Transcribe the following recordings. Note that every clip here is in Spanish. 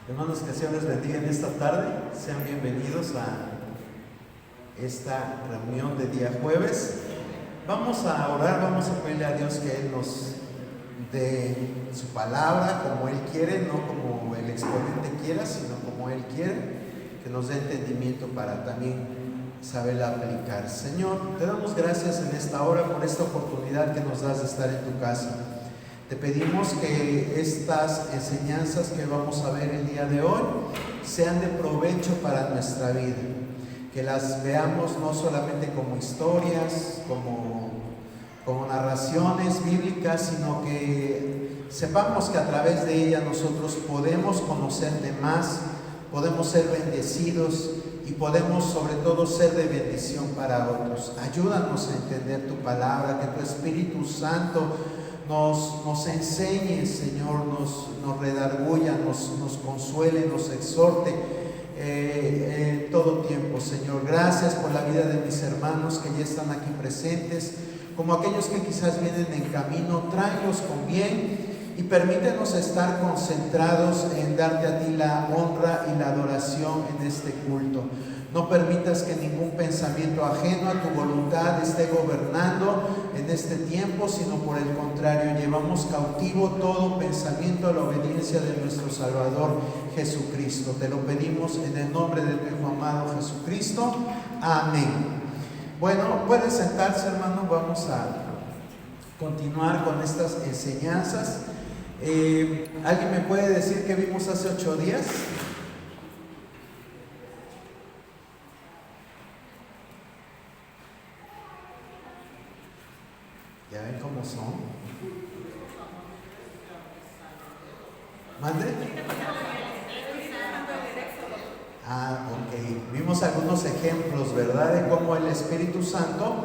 Hermanos, que el Señor les bendiga en esta tarde. Sean bienvenidos a esta reunión de día jueves. Vamos a orar, vamos a pedirle a Dios que Él nos dé su palabra como Él quiere, no como el exponente quiera, sino como Él quiere, que nos dé entendimiento para también saberla aplicar. Señor, te damos gracias en esta hora por esta oportunidad que nos das de estar en tu casa. Te pedimos que estas enseñanzas que vamos a ver el día de hoy sean de provecho para nuestra vida, que las veamos no solamente como historias, como narraciones bíblicas, sino que sepamos que a través de ellas nosotros podemos conocerte más, podemos ser bendecidos y podemos sobre todo ser de bendición para otros. Ayúdanos a entender tu palabra, que tu Espíritu Santo nos enseñe, Señor, nos redarguya, nos consuele, nos exhorte en todo tiempo, Señor. Gracias por la vida de mis hermanos que ya están aquí presentes, como aquellos que quizás vienen en camino. Tráelos con bien y permítenos estar concentrados en darte a ti la honra y la adoración en este culto. No permitas que ningún pensamiento ajeno a tu voluntad esté gobernando en este tiempo, sino por el contrario, llevamos cautivo todo pensamiento a la obediencia de nuestro Salvador Jesucristo. Te lo pedimos en el nombre de tu Hijo amado Jesucristo. Amén. Bueno, pueden sentarse, hermanos. Vamos a continuar con estas enseñanzas. ¿Alguien me puede decir qué vimos hace 8 días? ¿Ya ven cómo son? ¿Mande? Ok. Vimos algunos ejemplos, ¿verdad? De cómo el Espíritu Santo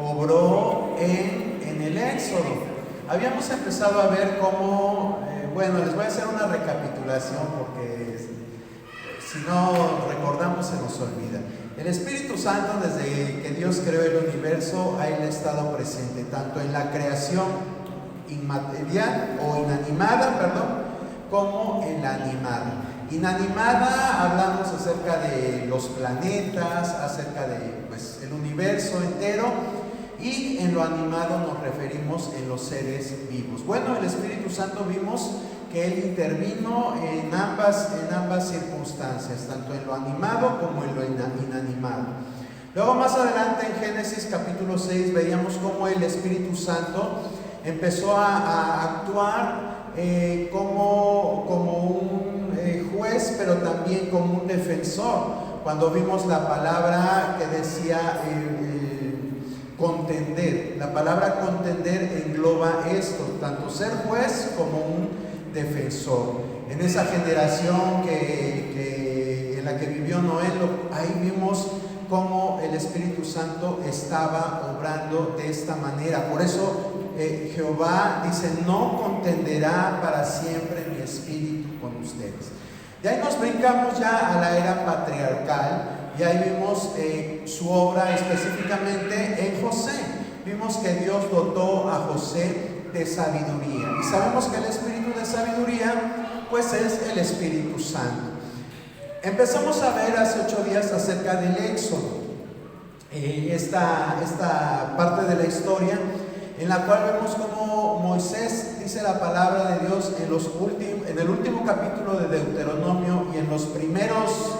obró en el Éxodo. Habíamos empezado a ver cómo, les voy a hacer una recapitulación porque si no recordamos se nos olvida. El Espíritu Santo, desde que Dios creó el universo, Él ha estado presente tanto en la creación inmaterial o inanimada, como en la animada. Inanimada, hablamos acerca de los planetas, acerca de el universo entero, y en lo animado nos referimos en los seres vivos. Bueno, el Espíritu Santo vimos que Él intervino en ambas circunstancias, tanto en lo animado como en lo inanimado. Luego más adelante en Génesis capítulo 6 veíamos cómo el Espíritu Santo empezó a actuar como un juez, pero también como un defensor. Cuando vimos la palabra que decía contender, la palabra contender engloba esto, tanto ser juez como un defensor. En esa generación en la que vivió Noé, ahí vimos cómo el Espíritu Santo estaba obrando de esta manera. Por eso Jehová dice: no contenderá para siempre mi espíritu con ustedes. De ahí nos brincamos ya a la era patriarcal, y ahí vimos su obra específicamente en José. Vimos que Dios dotó a José de sabiduría, y sabemos que el espíritu de sabiduría pues es el Espíritu Santo. Empezamos a ver hace 8 días acerca del Éxodo, esta parte de la historia en la cual vemos como Moisés, dice la palabra de Dios en el último capítulo de Deuteronomio y en los primeros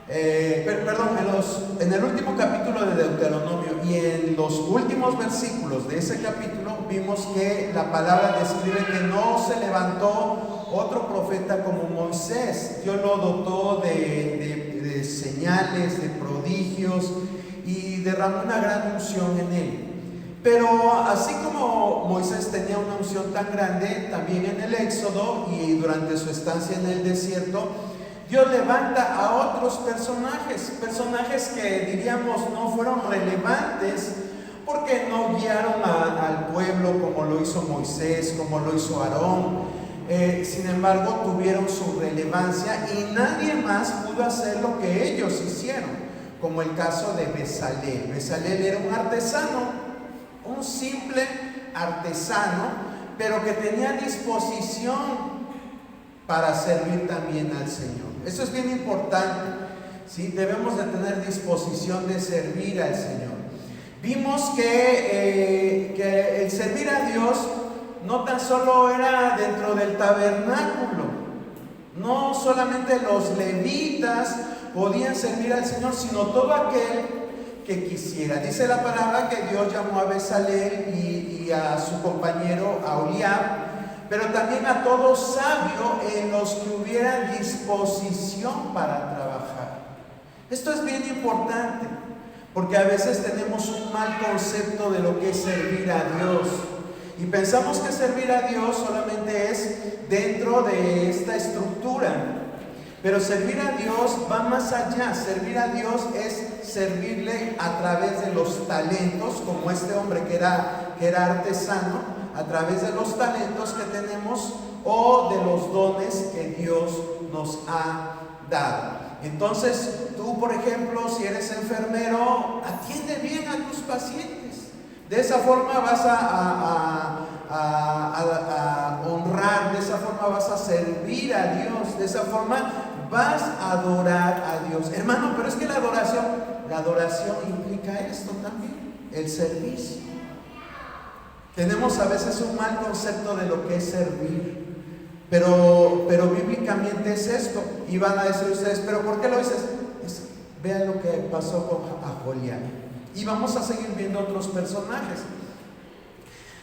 en el último capítulo de Deuteronomio y en los últimos versículos de ese capítulo vimos que la palabra describe que no se levantó otro profeta como Moisés. Dios lo dotó de señales, de prodigios, y derramó una gran unción en él. Pero así como Moisés tenía una unción tan grande, también en el Éxodo y durante su estancia en el desierto, Dios levanta a otros personajes que diríamos no fueron relevantes, porque no guiaron al pueblo como lo hizo Moisés, como lo hizo Aarón. Sin embargo, tuvieron su relevancia y nadie más pudo hacer lo que ellos hicieron, como el caso de Bezalel. Bezalel era un artesano, un simple artesano, pero que tenía disposición para servir también al Señor. Eso es bien importante, ¿sí? Debemos de tener disposición de servir al Señor. Vimos que el servir a Dios no tan solo era dentro del tabernáculo, no solamente los levitas podían servir al Señor, sino todo aquel que quisiera. Dice la palabra que Dios llamó a Bezalel y a su compañero a Oliab, pero también a todo sabio en los que hubiera disposición para trabajar. Esto es bien importante, porque a veces tenemos un mal concepto de lo que es servir a Dios. Y pensamos que servir a Dios solamente es dentro de esta estructura. Pero servir a Dios va más allá. Servir a Dios es servirle a través de los talentos, como este hombre que era artesano, a través de los talentos que tenemos o de los dones que Dios nos ha dado. Entonces, tú, por ejemplo, si eres enfermero, atiende bien a tus pacientes. De esa forma vas a honrar, de esa forma vas a servir a Dios, de esa forma vas a adorar a Dios. Hermano, pero es que la adoración implica esto también, el servicio. Tenemos a veces un mal concepto de lo que es servir, pero bíblicamente es esto. Y van a decir ustedes, ¿pero por qué lo dices? Vean lo que pasó con Aholiab. Y vamos a seguir viendo otros personajes.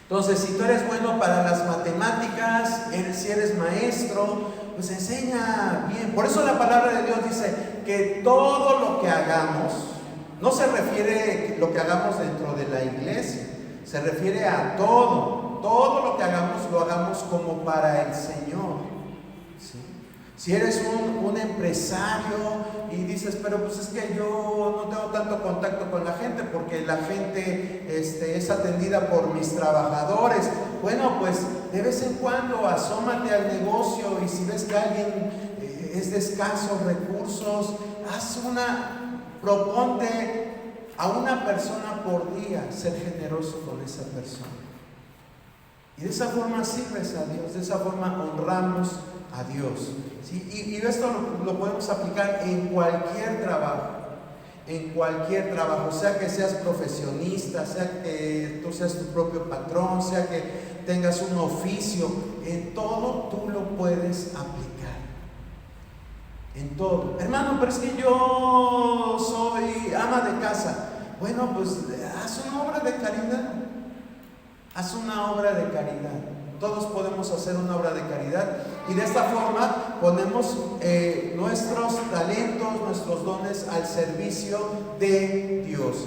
Entonces, si tú eres bueno para las matemáticas, si eres maestro, pues enseña bien. Por eso la palabra de Dios dice que todo lo que hagamos, no se refiere a lo que hagamos dentro de la iglesia, se refiere a todo lo que hagamos, lo hagamos como para el Señor, ¿sí? Si eres un empresario y dices, pero pues es que yo no tengo tanto contacto con la gente porque la gente es atendida por mis trabajadores. Bueno, pues de vez en cuando asómate al negocio y si ves que alguien es de escasos recursos, proponte a una persona por día, ser generoso con esa persona. Y de esa forma sirves a Dios, de esa forma honramos a Dios, ¿sí? Y esto lo podemos aplicar en cualquier trabajo, sea que seas profesionista, sea que tú seas tu propio patrón, sea que tengas un oficio, en todo tú lo puedes aplicar. En todo. Hermano, pero es que yo soy ama de casa. Bueno, pues haz una obra de caridad. Haz una obra de caridad. Todos podemos hacer una obra de caridad. Y de esta forma ponemos nuestros talentos, nuestros dones al servicio de Dios.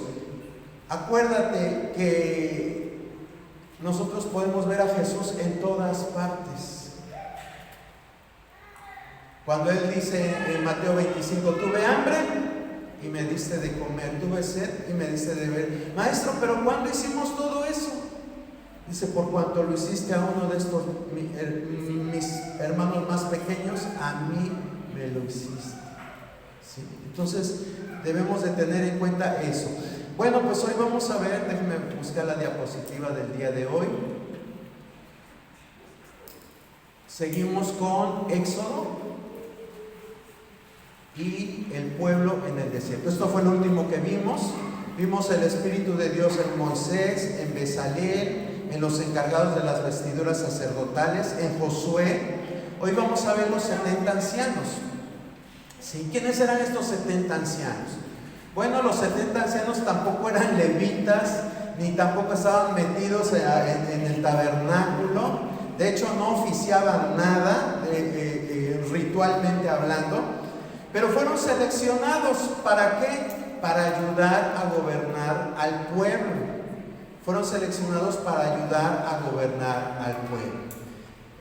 Acuérdate que nosotros podemos ver a Jesús en todas partes. Cuando Él dice en Mateo 25, tuve hambre y me diste de comer, tuve sed y me diste de beber. Maestro, ¿pero cuándo hicimos todo eso? Dice, por cuanto lo hiciste a uno de estos mis hermanos más pequeños, a mí me lo hiciste. ¿Sí? Entonces debemos de tener en cuenta eso. Bueno, pues hoy vamos a ver, déjenme buscar la diapositiva del día de hoy. Seguimos con Éxodo y el pueblo en el desierto. Esto fue lo último que vimos. Vimos el Espíritu de Dios en Moisés, en Bezalel, en los encargados de las vestiduras sacerdotales, en Josué. Hoy vamos a ver los 70 ancianos. ¿Sí? ¿Quiénes eran estos 70 ancianos? Bueno, los 70 ancianos tampoco eran levitas, ni tampoco estaban metidos en el tabernáculo. De hecho, no oficiaban nada, ritualmente hablando. Pero fueron seleccionados, ¿para qué? Para ayudar a gobernar al pueblo. Fueron seleccionados para ayudar a gobernar al pueblo.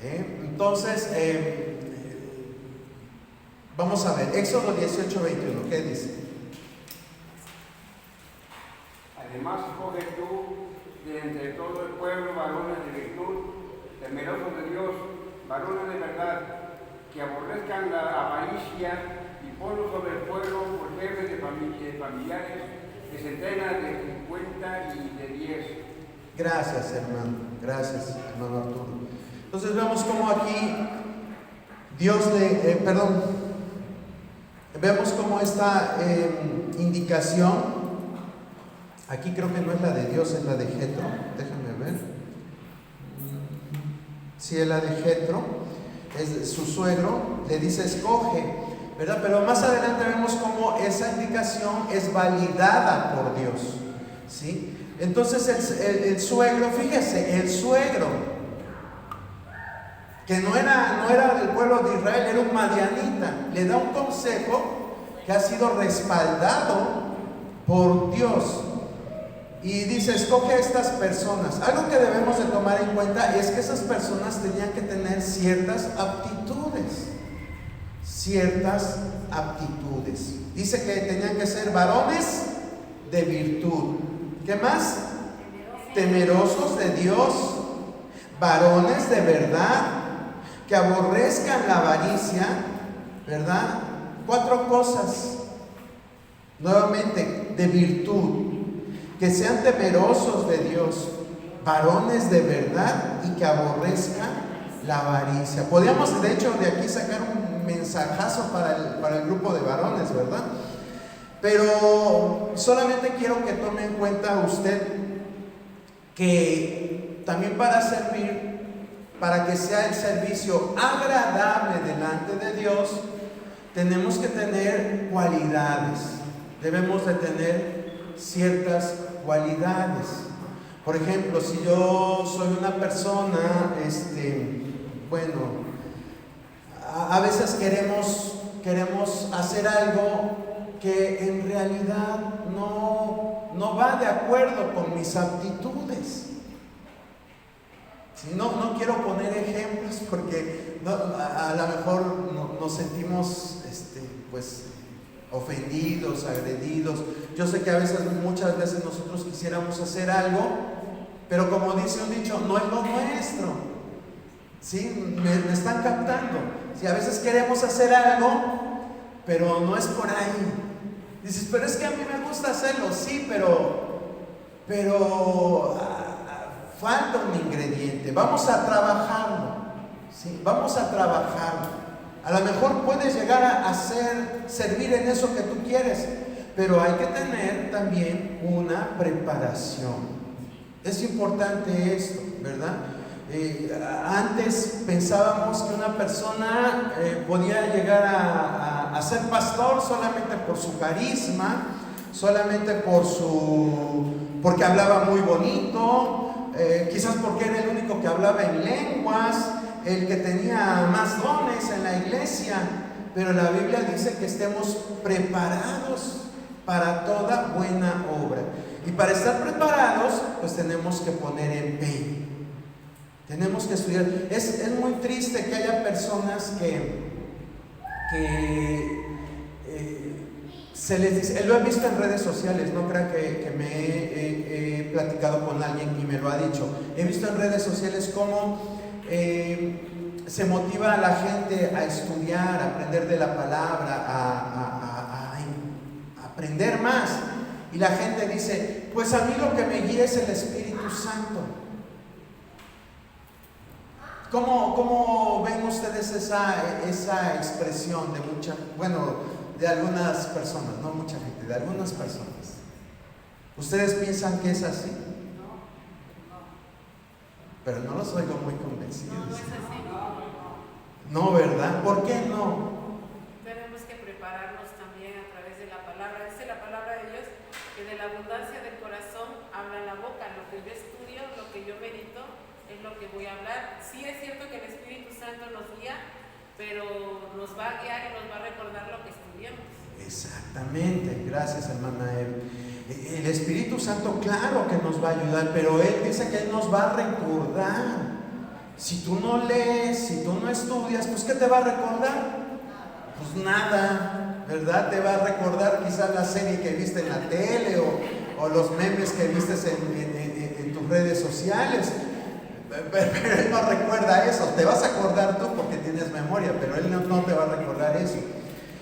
Entonces, vamos a ver, Éxodo 18:21, ¿qué dice? Además, escoge tú de entre todo el pueblo varones de virtud, temerosos de Dios, varones de verdad, que aborrezcan la avaricia, y ponlo sobre el pueblo por jefes de familiares, de centenas, de 50 y de 10. Gracias, hermano. Gracias, hermano Arturo. Entonces vemos cómo aquí vemos como esta indicación, aquí creo que no es la de Dios, es la de Jetro, déjame ver, sí es la de Jetro, es su suegro, le dice escoge, ¿verdad? Pero más adelante vemos cómo esa indicación es validada por Dios, ¿sí? Entonces el suegro, fíjese, el suegro, que no era del pueblo de Israel, era un madianita, le da un consejo que ha sido respaldado por Dios. Y dice, escoge a estas personas. Algo que debemos de tomar en cuenta es que esas personas tenían que tener ciertas aptitudes. Dice que tenían que ser varones de virtud. ¿Qué más? Temerosos de Dios, varones de verdad, que aborrezcan la avaricia, ¿verdad? 4 cosas, nuevamente, de virtud, que sean temerosos de Dios, varones de verdad y que aborrezcan la avaricia. Podríamos, de hecho, de aquí sacar un mensajazo para el grupo de varones, ¿verdad? Pero solamente quiero que tome en cuenta usted que también para servir, para que sea el servicio agradable delante de Dios, tenemos que tener cualidades. Debemos de tener ciertas cualidades. Por ejemplo, si yo soy una persona, a veces queremos hacer algo que en realidad no va de acuerdo con mis aptitudes. No quiero poner ejemplos porque a lo mejor nos sentimos ofendidos, agredidos. Yo sé que muchas veces nosotros quisiéramos hacer algo, pero como dice un dicho, no es lo nuestro. ¿Sí? Me están captando. Si a veces queremos hacer algo, pero no es por ahí. Dices, pero es que a mí me gusta hacerlo, sí, pero falta un ingrediente. Vamos a trabajarlo, ¿sí? Vamos a trabajarlo. A lo mejor puedes llegar a servir en eso que tú quieres, pero hay que tener también una preparación. Es importante esto, ¿verdad? Antes pensábamos que una persona podía llegar a ser pastor solamente por su carisma, solamente porque hablaba muy bonito, quizás porque era el único que hablaba en lenguas, el que tenía más dones en la iglesia. Pero la Biblia dice que estemos preparados para toda buena obra. Y para estar preparados, pues tenemos que poner empeño. Tenemos que estudiar. Es muy triste que haya personas que se les dice, lo he visto en redes sociales, no creo que me he platicado con alguien y me lo ha dicho. He visto en redes sociales cómo se motiva a la gente a estudiar, a aprender de la palabra, a aprender más. Y la gente dice, pues a mí lo que me guía es el Espíritu Santo. ¿Cómo ven ustedes esa expresión de algunas personas, no mucha gente, de algunas personas? ¿Ustedes piensan que es así? Pero no los oigo muy convencidos. No es así. No, ¿verdad? ¿Por qué no? Tenemos que prepararnos también a través de la palabra. Dice la palabra de Dios que de la abundancia del corazón habla la boca. Lo que yo estudio, lo que yo medito, es lo que voy a hablar. Sí es cierto que el Espíritu Santo nos guía, pero nos va a guiar y nos va a recordar lo que estudiamos. Exactamente, gracias hermana Eve. El Espíritu Santo, claro que nos va a ayudar, pero Él dice que Él nos va a recordar. Si tú no lees, si tú no estudias, pues ¿qué te va a recordar? Pues nada, ¿verdad? Te va a recordar quizás la serie que viste en la tele o los memes que viste en tus redes sociales. Pero Él no recuerda eso. Te vas a acordar tú porque tienes memoria, pero Él no te va a recordar eso.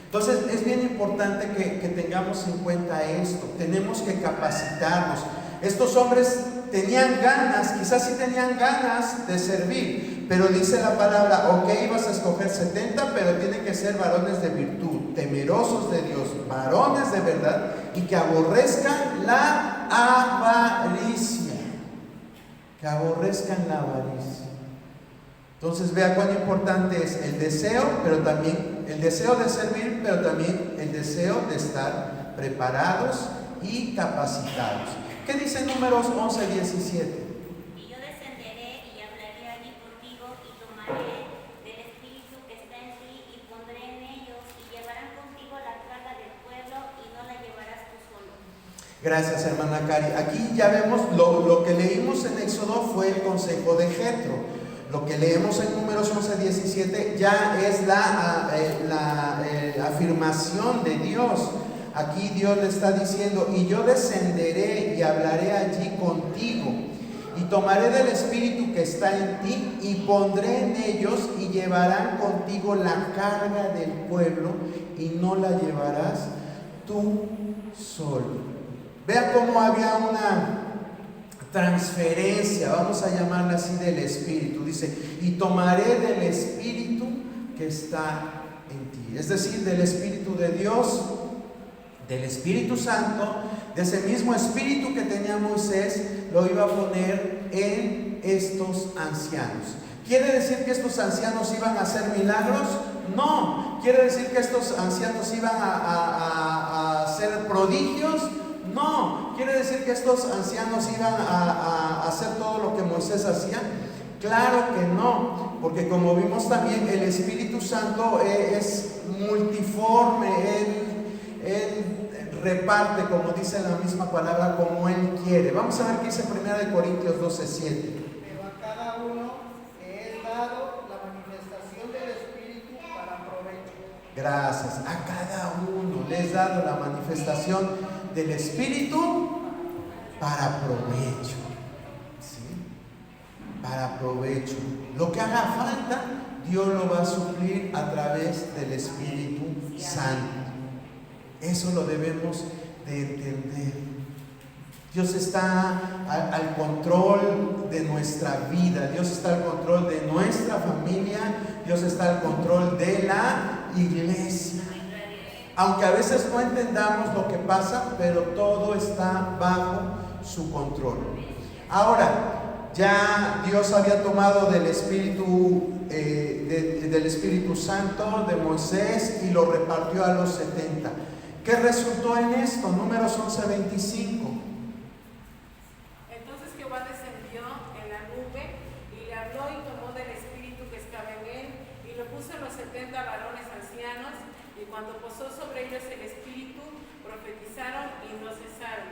Entonces es bien importante que tengamos en cuenta esto. Tenemos que capacitarnos. Estos hombres tenían ganas, quizás sí tenían ganas de servir, pero dice la palabra, ok, vas a escoger 70, pero tienen que ser varones de virtud, temerosos de Dios, varones de verdad, y que aborrezcan la avaricia. Que aborrezcan la avaricia. Entonces vea cuán importante es el deseo, pero también el deseo de servir, pero también el deseo de estar preparados y capacitados. ¿Qué dice Números 11:17? Y yo descenderé y hablaré allí contigo y tomaré del espíritu que está en ti y pondré en ellos y llevarán contigo la carga del pueblo y no la llevarás tú solo. Gracias, hermana Cari. Aquí ya vemos lo que leímos en Éxodo fue el consejo de Jetro. Lo que leemos en Números 11:17 ya es la afirmación de Dios. Aquí Dios le está diciendo, y yo descenderé y hablaré allí contigo, y tomaré del espíritu que está en ti, y pondré en ellos, y llevarán contigo la carga del pueblo, y no la llevarás tú solo. Vea cómo había una transferencia, vamos a llamarla así, del espíritu. Dice, y tomaré del espíritu que está en ti, es decir, del espíritu de Dios, del Espíritu Santo, de ese mismo espíritu que tenía Moisés, lo iba a poner en estos ancianos. ¿Quiere decir que estos ancianos iban a hacer milagros? No. ¿Quiere decir que estos ancianos iban a hacer prodigios? No. ¿Quiere decir que estos ancianos iban a hacer todo lo que Moisés hacía? Claro que no, porque como vimos también, el Espíritu Santo es multiforme, Él reparte, como dice la misma palabra, como Él quiere. Vamos a ver qué dice 1 Corintios 12:7. Pero a cada uno le es dado la manifestación del Espíritu para provecho. Gracias. A cada uno le es dado la manifestación del Espíritu para provecho. ¿Sí? Para provecho. Lo que haga falta, Dios lo va a suplir a través del Espíritu Santo. Eso lo debemos de entender. Dios está al control de nuestra vida, Dios está al control de nuestra familia, Dios está al control de la iglesia. Aunque a veces no entendamos lo que pasa, pero todo está bajo su control. Ahora, ya Dios había tomado del Espíritu Santo de Moisés y lo repartió a los 70. ¿Qué resultó en esto? Números 11:25. Entonces Jehová descendió en la nube y le habló y tomó del espíritu que estaba en él y lo puso en los 70 varones ancianos, y cuando posó sobre ellos el espíritu, profetizaron y no cesaron.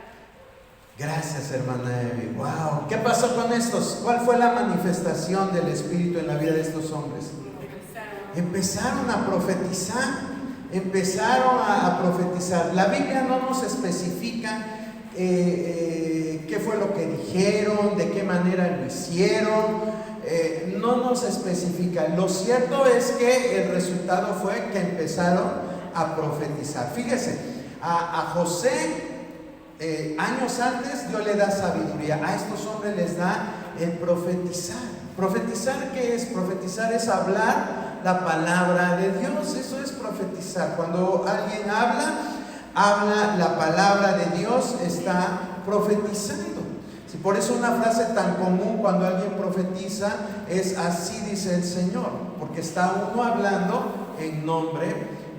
Gracias, hermana Evi. Wow. ¿Qué pasó con estos? ¿Cuál fue la manifestación del Espíritu en la vida de estos hombres? Empezaron a profetizar. Empezaron a profetizar. La Biblia no nos especifica qué fue lo que dijeron, de qué manera lo hicieron, no nos especifica. Lo cierto es que el resultado fue que empezaron a profetizar. Fíjese, a José años antes Dios le da sabiduría, a estos hombres les da el profetizar. ¿Profetizar qué es? Profetizar es hablar la palabra de Dios, eso es profetizar. Cuando alguien habla la palabra de Dios, está profetizando. Si por eso una frase tan común cuando alguien profetiza es así dice el Señor, porque está uno hablando en nombre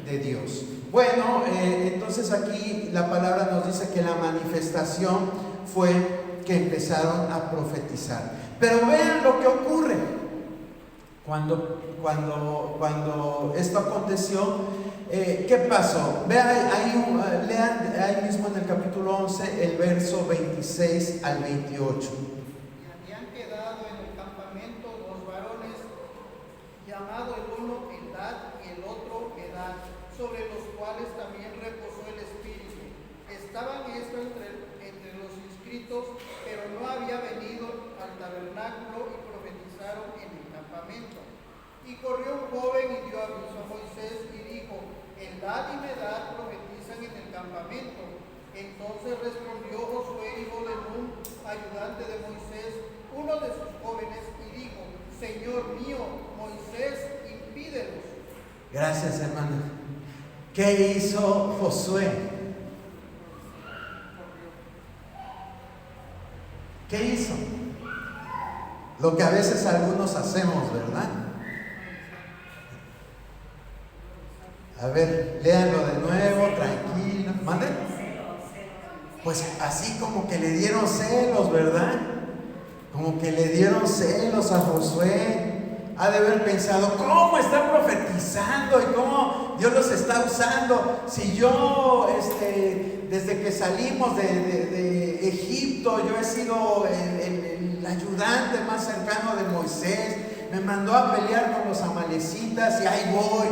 de Dios. Bueno, entonces aquí la palabra nos dice que la manifestación fue que empezaron a profetizar. Pero vean lo que ocurre. Cuando esto aconteció, ¿qué pasó? Vean lean ahí mismo en el capítulo 11, el verso 26 al 28. Y habían quedado en el campamento 2 varones, llamado el uno Eldad y el otro Medad, sobre los cuales también reposó el Espíritu. Estaban estos entre los inscritos, pero no había venido al tabernáculo, y profetizaron en el campamento. Y corrió un joven y dio aviso a Moisés y dijo: Eldad y Medad profetizan en el campamento. Entonces respondió Josué, hijo de Nun, ayudante de Moisés, uno de sus jóvenes, y dijo: Señor mío Gracias, hermana. ¿Qué hizo Josué? ¿Qué hizo? Lo que a veces algunos hacemos, ¿verdad? A ver, léanlo de nuevo, tranquilo. ¿Mande? Pues así como que le dieron celos, ¿verdad? Como que le dieron celos a Josué. Ha de haber pensado, ¿cómo está profetizando y cómo Dios los está usando? Si yo, desde que salimos de Egipto, yo he sido el ayudante más cercano de Moisés. Me mandó a pelear con los amalecitas y ahí voy.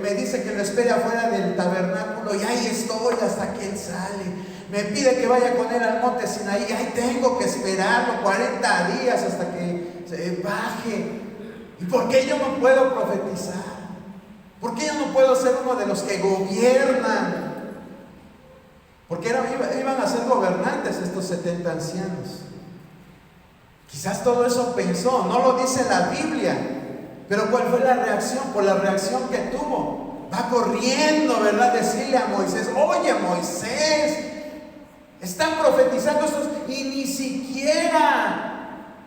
Me dice que lo espere afuera del tabernáculo y ahí estoy hasta que él sale. Me pide que vaya con él al monte Sinaí, ahí tengo que esperarlo 40 días hasta que baje. ¿Y por qué yo no puedo profetizar? ¿Por qué yo no puedo ser uno de los que gobiernan? Porque iban a ser gobernantes estos 70 ancianos. Quizás todo eso pensó, no lo dice la Biblia, pero ¿cuál fue la reacción? Por la reacción que tuvo, va corriendo, ¿verdad? Decirle a Moisés, oye Moisés, están profetizando estos y ni siquiera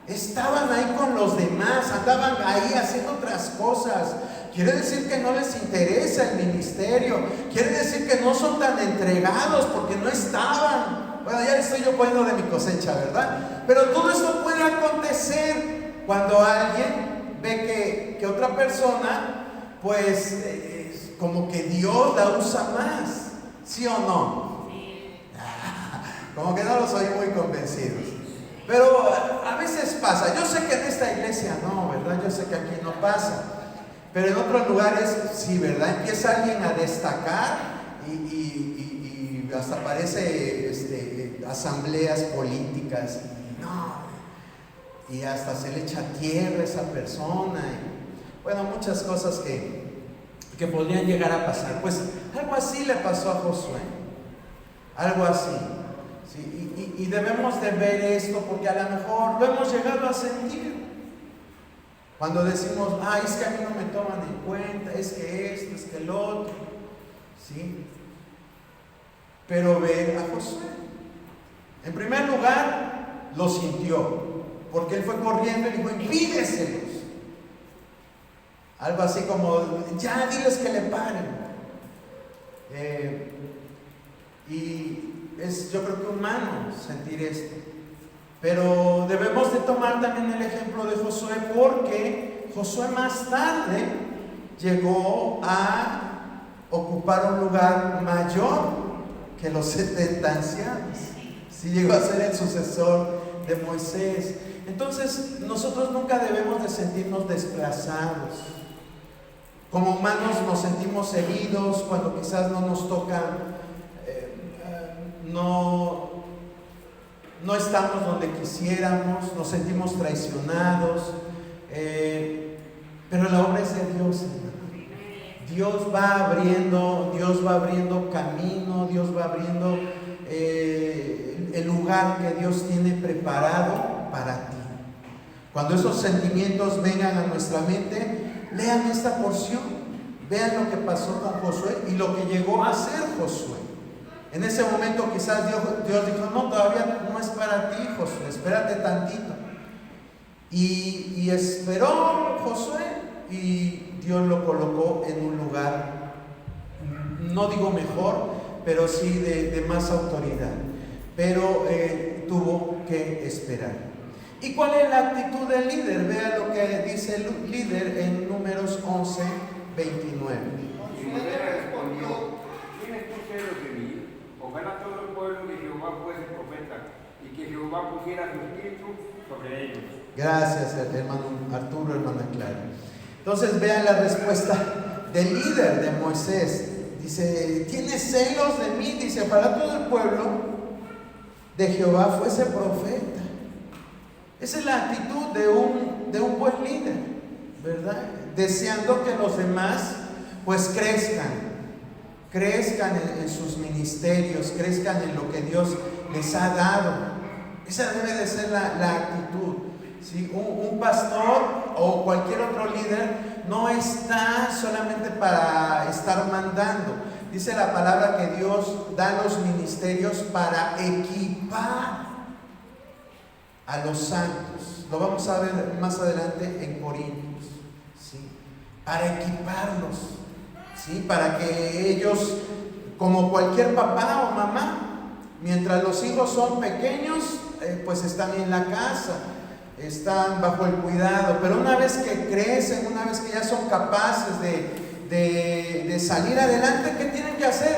estaban ahí con los demás, andaban ahí haciendo otras cosas. Quiere decir que no les interesa el ministerio, quiere decir que no son tan entregados porque no estaban. Bueno, ya estoy yo poniendo de mi cosecha, ¿verdad? Pero todo esto puede acontecer cuando alguien ve que otra persona, pues, como que Dios la usa más, ¿sí o no? Sí. Como que no los oí muy convencidos. Pero a veces pasa. Yo sé que en esta iglesia no, ¿verdad? Yo sé que aquí no pasa. Pero en otros lugares sí, ¿verdad? Empieza alguien a destacar y hasta parece asambleas políticas. Y hasta se le echa tierra a esa persona. Y, bueno, muchas cosas que podrían llegar a pasar. Pues algo así le pasó a Josué. Algo así. ¿Sí? Y debemos de ver esto porque a lo mejor lo hemos llegado a sentir. Cuando decimos, es que a mí no me toman en cuenta, es que esto, es que el otro. ¿Sí? Pero ve a Josué. En primer lugar, lo sintió. Porque él fue corriendo y dijo, impídeselos. Algo así como, ya diles que le paren. Y es, yo creo que humano sentir esto. Pero debemos de tomar también el ejemplo de Josué, porque Josué más tarde llegó a ocupar un lugar mayor que los 70 ancianos. Sí, llegó a ser el sucesor de Moisés. Entonces nosotros nunca debemos de sentirnos desplazados. Como humanos nos sentimos heridos cuando quizás no nos toca, no estamos donde quisiéramos, nos sentimos traicionados, pero la obra es de Dios, hermano. Dios va abriendo camino, Dios va abriendo el lugar que Dios tiene preparado para ti. Cuando esos sentimientos vengan a nuestra mente, lean esta porción, vean lo que pasó con Josué y lo que llegó a ser Josué. En ese momento quizás Dios dijo, no, todavía no es para ti, Josué, espérate tantito. Y esperó Josué y Dios lo colocó en un lugar, no digo mejor, pero sí de más autoridad. Pero tuvo que esperar. ¿Y cuál es la actitud del líder? Vea lo que dice el líder en Números 11, 29. Y Moisés le respondió, ¿tienes tú celos de mí? Ojalá todo el pueblo de Jehová fuese profeta y que Jehová pusiera su espíritu sobre ellos. Gracias, hermano Arturo, hermana Clara. Entonces vean la respuesta del líder de Moisés. Dice, ¿tienes celos de mí? Dice, para todo el pueblo de Jehová fuese profeta. Esa es la actitud de un buen líder, ¿verdad? Deseando que los demás pues crezcan en sus ministerios, crezcan en lo que Dios les ha dado. Esa debe de ser la actitud. ¿Sí? Un pastor o cualquier otro líder no está solamente para estar mandando. Dice la palabra que Dios da los ministerios para equipar a los santos. Lo vamos a ver más adelante en Corintios, ¿sí? Para equiparlos, ¿sí? Para que ellos, como cualquier papá o mamá, mientras los hijos son pequeños, pues están en la casa, están bajo el cuidado, pero una vez que crecen, una vez que ya son capaces de salir adelante, ¿qué tienen que hacer?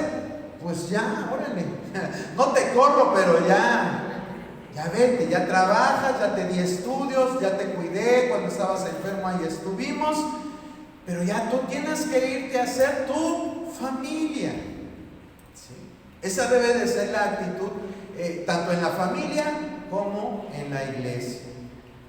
Pues ya, órale, no te corro, pero ya vete, ya trabajas, ya te di estudios, ya te cuidé, cuando estabas enfermo ahí estuvimos, pero ya tú tienes que irte a hacer tu familia, ¿sí? Esa debe de ser la actitud, tanto en la familia como en la iglesia.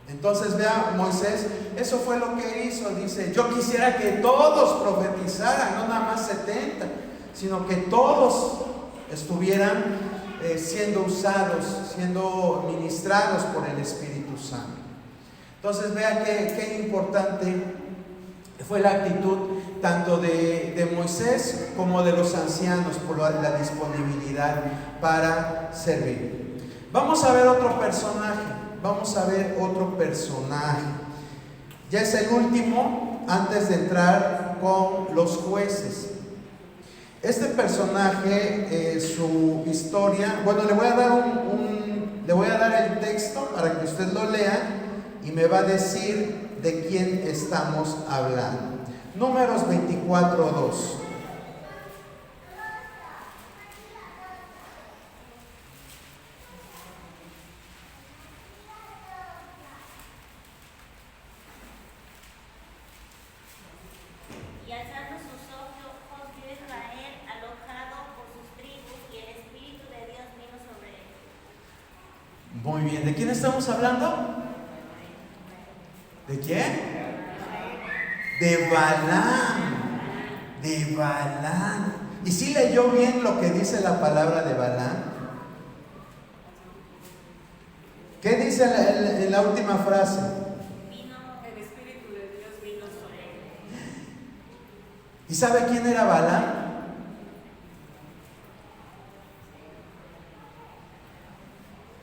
Entonces vea, Moisés, eso fue lo que hizo. Dice, yo quisiera que todos profetizaran, no nada más 70, sino que todos estuvieran siendo usados, siendo ministrados por el Espíritu Santo. Entonces vea qué importante fue la actitud tanto de Moisés como de los ancianos por la disponibilidad para servir. Vamos a ver otro personaje. Ya es el último antes de entrar con los jueces. Este personaje, su historia, bueno, le voy a dar el texto para que usted lo lea y me va a decir de quién estamos hablando. Números 24:2. Muy bien, ¿de quién estamos hablando? ¿De quién? De Balaam. De Balaam. ¿Y si leyó bien lo que dice la palabra de Balaam? ¿Qué dice en la última frase? El Espíritu de Dios vino sobre él. ¿Y sabe quién era Balaam?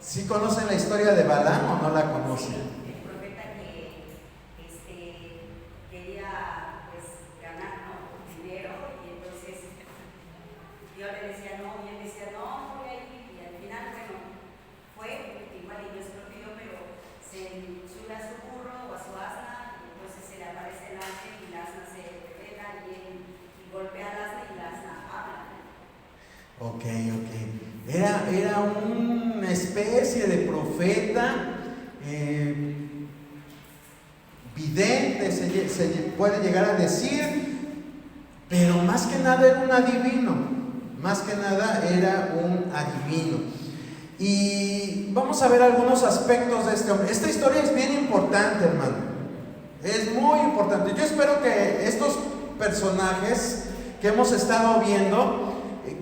¿Sí conocen la historia de Balaam o no la conocen? El profeta que quería pues ganar dinero, y entonces Dios le decía no, y él decía no, voy a ir, y al final bueno, fue igual y Dios lo pidió, pero se sube a su burro o a su asna, y entonces se le aparece el ángel y la asna se revela y golpea al asna y la asna habla. Ok. Era una especie de profeta, vidente, se puede llegar a decir, pero más que nada era un adivino. Y vamos a ver algunos aspectos de este hombre. Esta historia es bien importante, hermano. Es muy importante. Yo espero que estos personajes que hemos estado viendo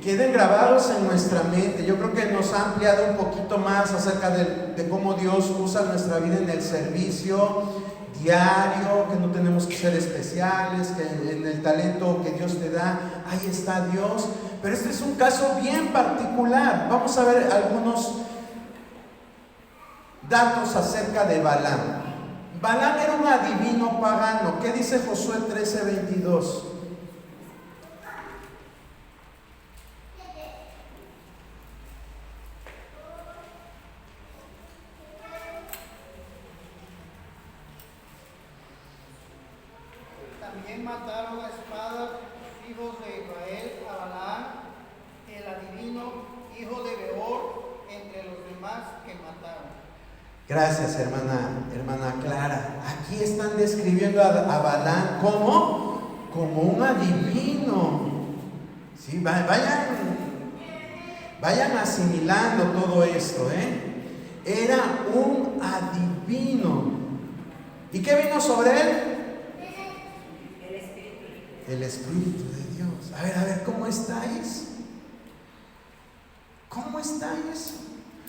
queden grabados en nuestra mente. Yo creo que nos ha ampliado un poquito más acerca de cómo Dios usa nuestra vida en el servicio diario, que no tenemos que ser especiales, que en el talento que Dios te da, ahí está Dios. Pero este es un caso bien particular. Vamos a ver algunos datos acerca de Balaam. Balaam era un adivino pagano. ¿Qué dice Josué 13:22? También mataron a espada los hijos de Israel a Balaam, el adivino, hijo de Beor, entre los demás que mataron. Gracias, hermana Clara. Aquí están describiendo a Balaam como un adivino. ¿Sí? Vayan asimilando todo esto, Era un adivino. ¿Y qué vino sobre él? El Espíritu de Dios. A ver, ¿cómo estáis? ¿Cómo estáis?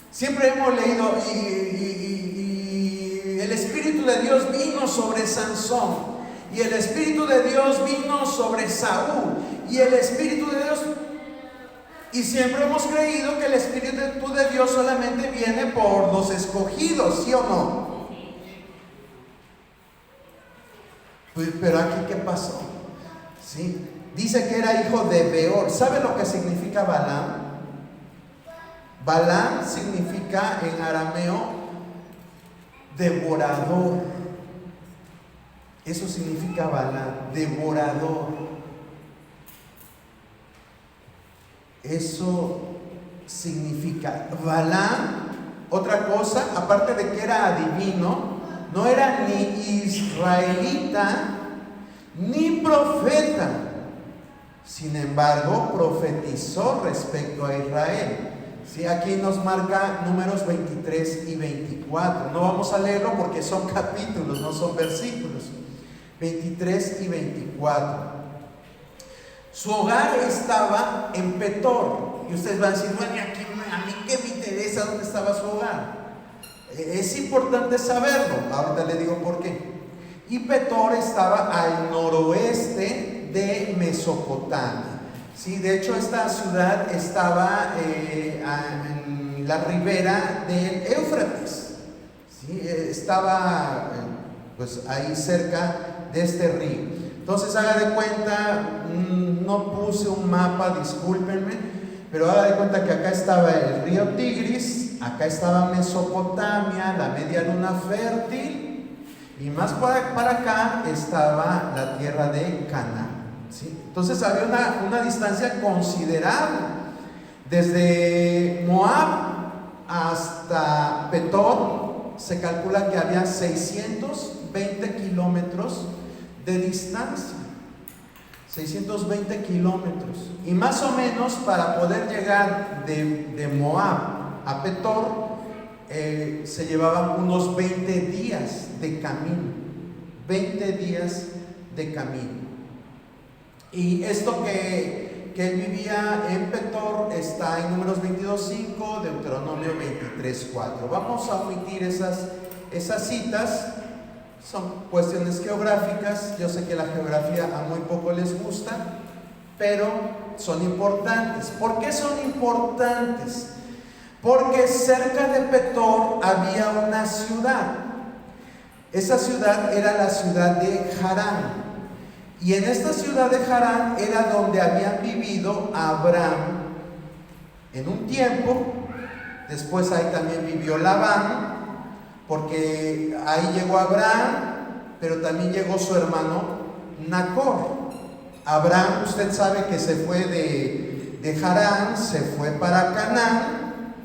Siempre hemos leído y el Espíritu de Dios vino sobre Sansón, y el Espíritu de Dios vino sobre Saúl, y el Espíritu de Dios, y siempre hemos creído que el Espíritu de Dios solamente viene por los escogidos, ¿sí o no? Pues, pero aquí, ¿qué pasó? ¿Sí? Dice que era hijo de Beor. ¿Sabe lo que significa Balaam? Balaam significa en arameo devorador. Eso significa Balaam, devorador. Eso significa Balaam. Otra cosa, aparte de que era adivino, no era ni israelita ni profeta. Sin embargo, profetizó respecto a Israel. Sí, aquí nos marca Números 23 y 24. No vamos a leerlo porque son capítulos, no son versículos. 23 y 24. Su hogar estaba en Petor. Y ustedes van a decir, bueno, ¿a mí qué me interesa dónde estaba su hogar? Es importante saberlo. Ahorita le digo por qué. Y Petor estaba al noroeste de Mesopotamia. Sí, de hecho esta ciudad estaba en la ribera del Éufrates. Sí, estaba pues ahí cerca de este río. Entonces haga de cuenta, no puse un mapa, discúlpenme, pero haga de cuenta que acá estaba el río Tigris, acá estaba Mesopotamia, la media luna fértil, y más para acá estaba la tierra de Canaán. ¿Sí? Entonces había una distancia considerable. Desde Moab hasta Petor se calcula que había 620 kilómetros de distancia. 620 kilómetros. Y más o menos para poder llegar de Moab a Petor se llevaban unos 20 días de camino. 20 días de camino. Y esto que él vivía en Petor está en Números 22:5, Deuteronomio 23:4. Vamos a omitir esas citas, son cuestiones geográficas. Yo sé que la geografía a muy poco les gusta, pero son importantes. ¿Por qué son importantes? Porque cerca de Petor había una ciudad. Esa ciudad era la ciudad de Harán. Y en esta ciudad de Harán era donde habían vivido Abraham en un tiempo. Después ahí también vivió Labán, porque ahí llegó Abraham, pero también llegó su hermano Nacor. Abraham, usted sabe que se fue de Harán, se fue para Canaán,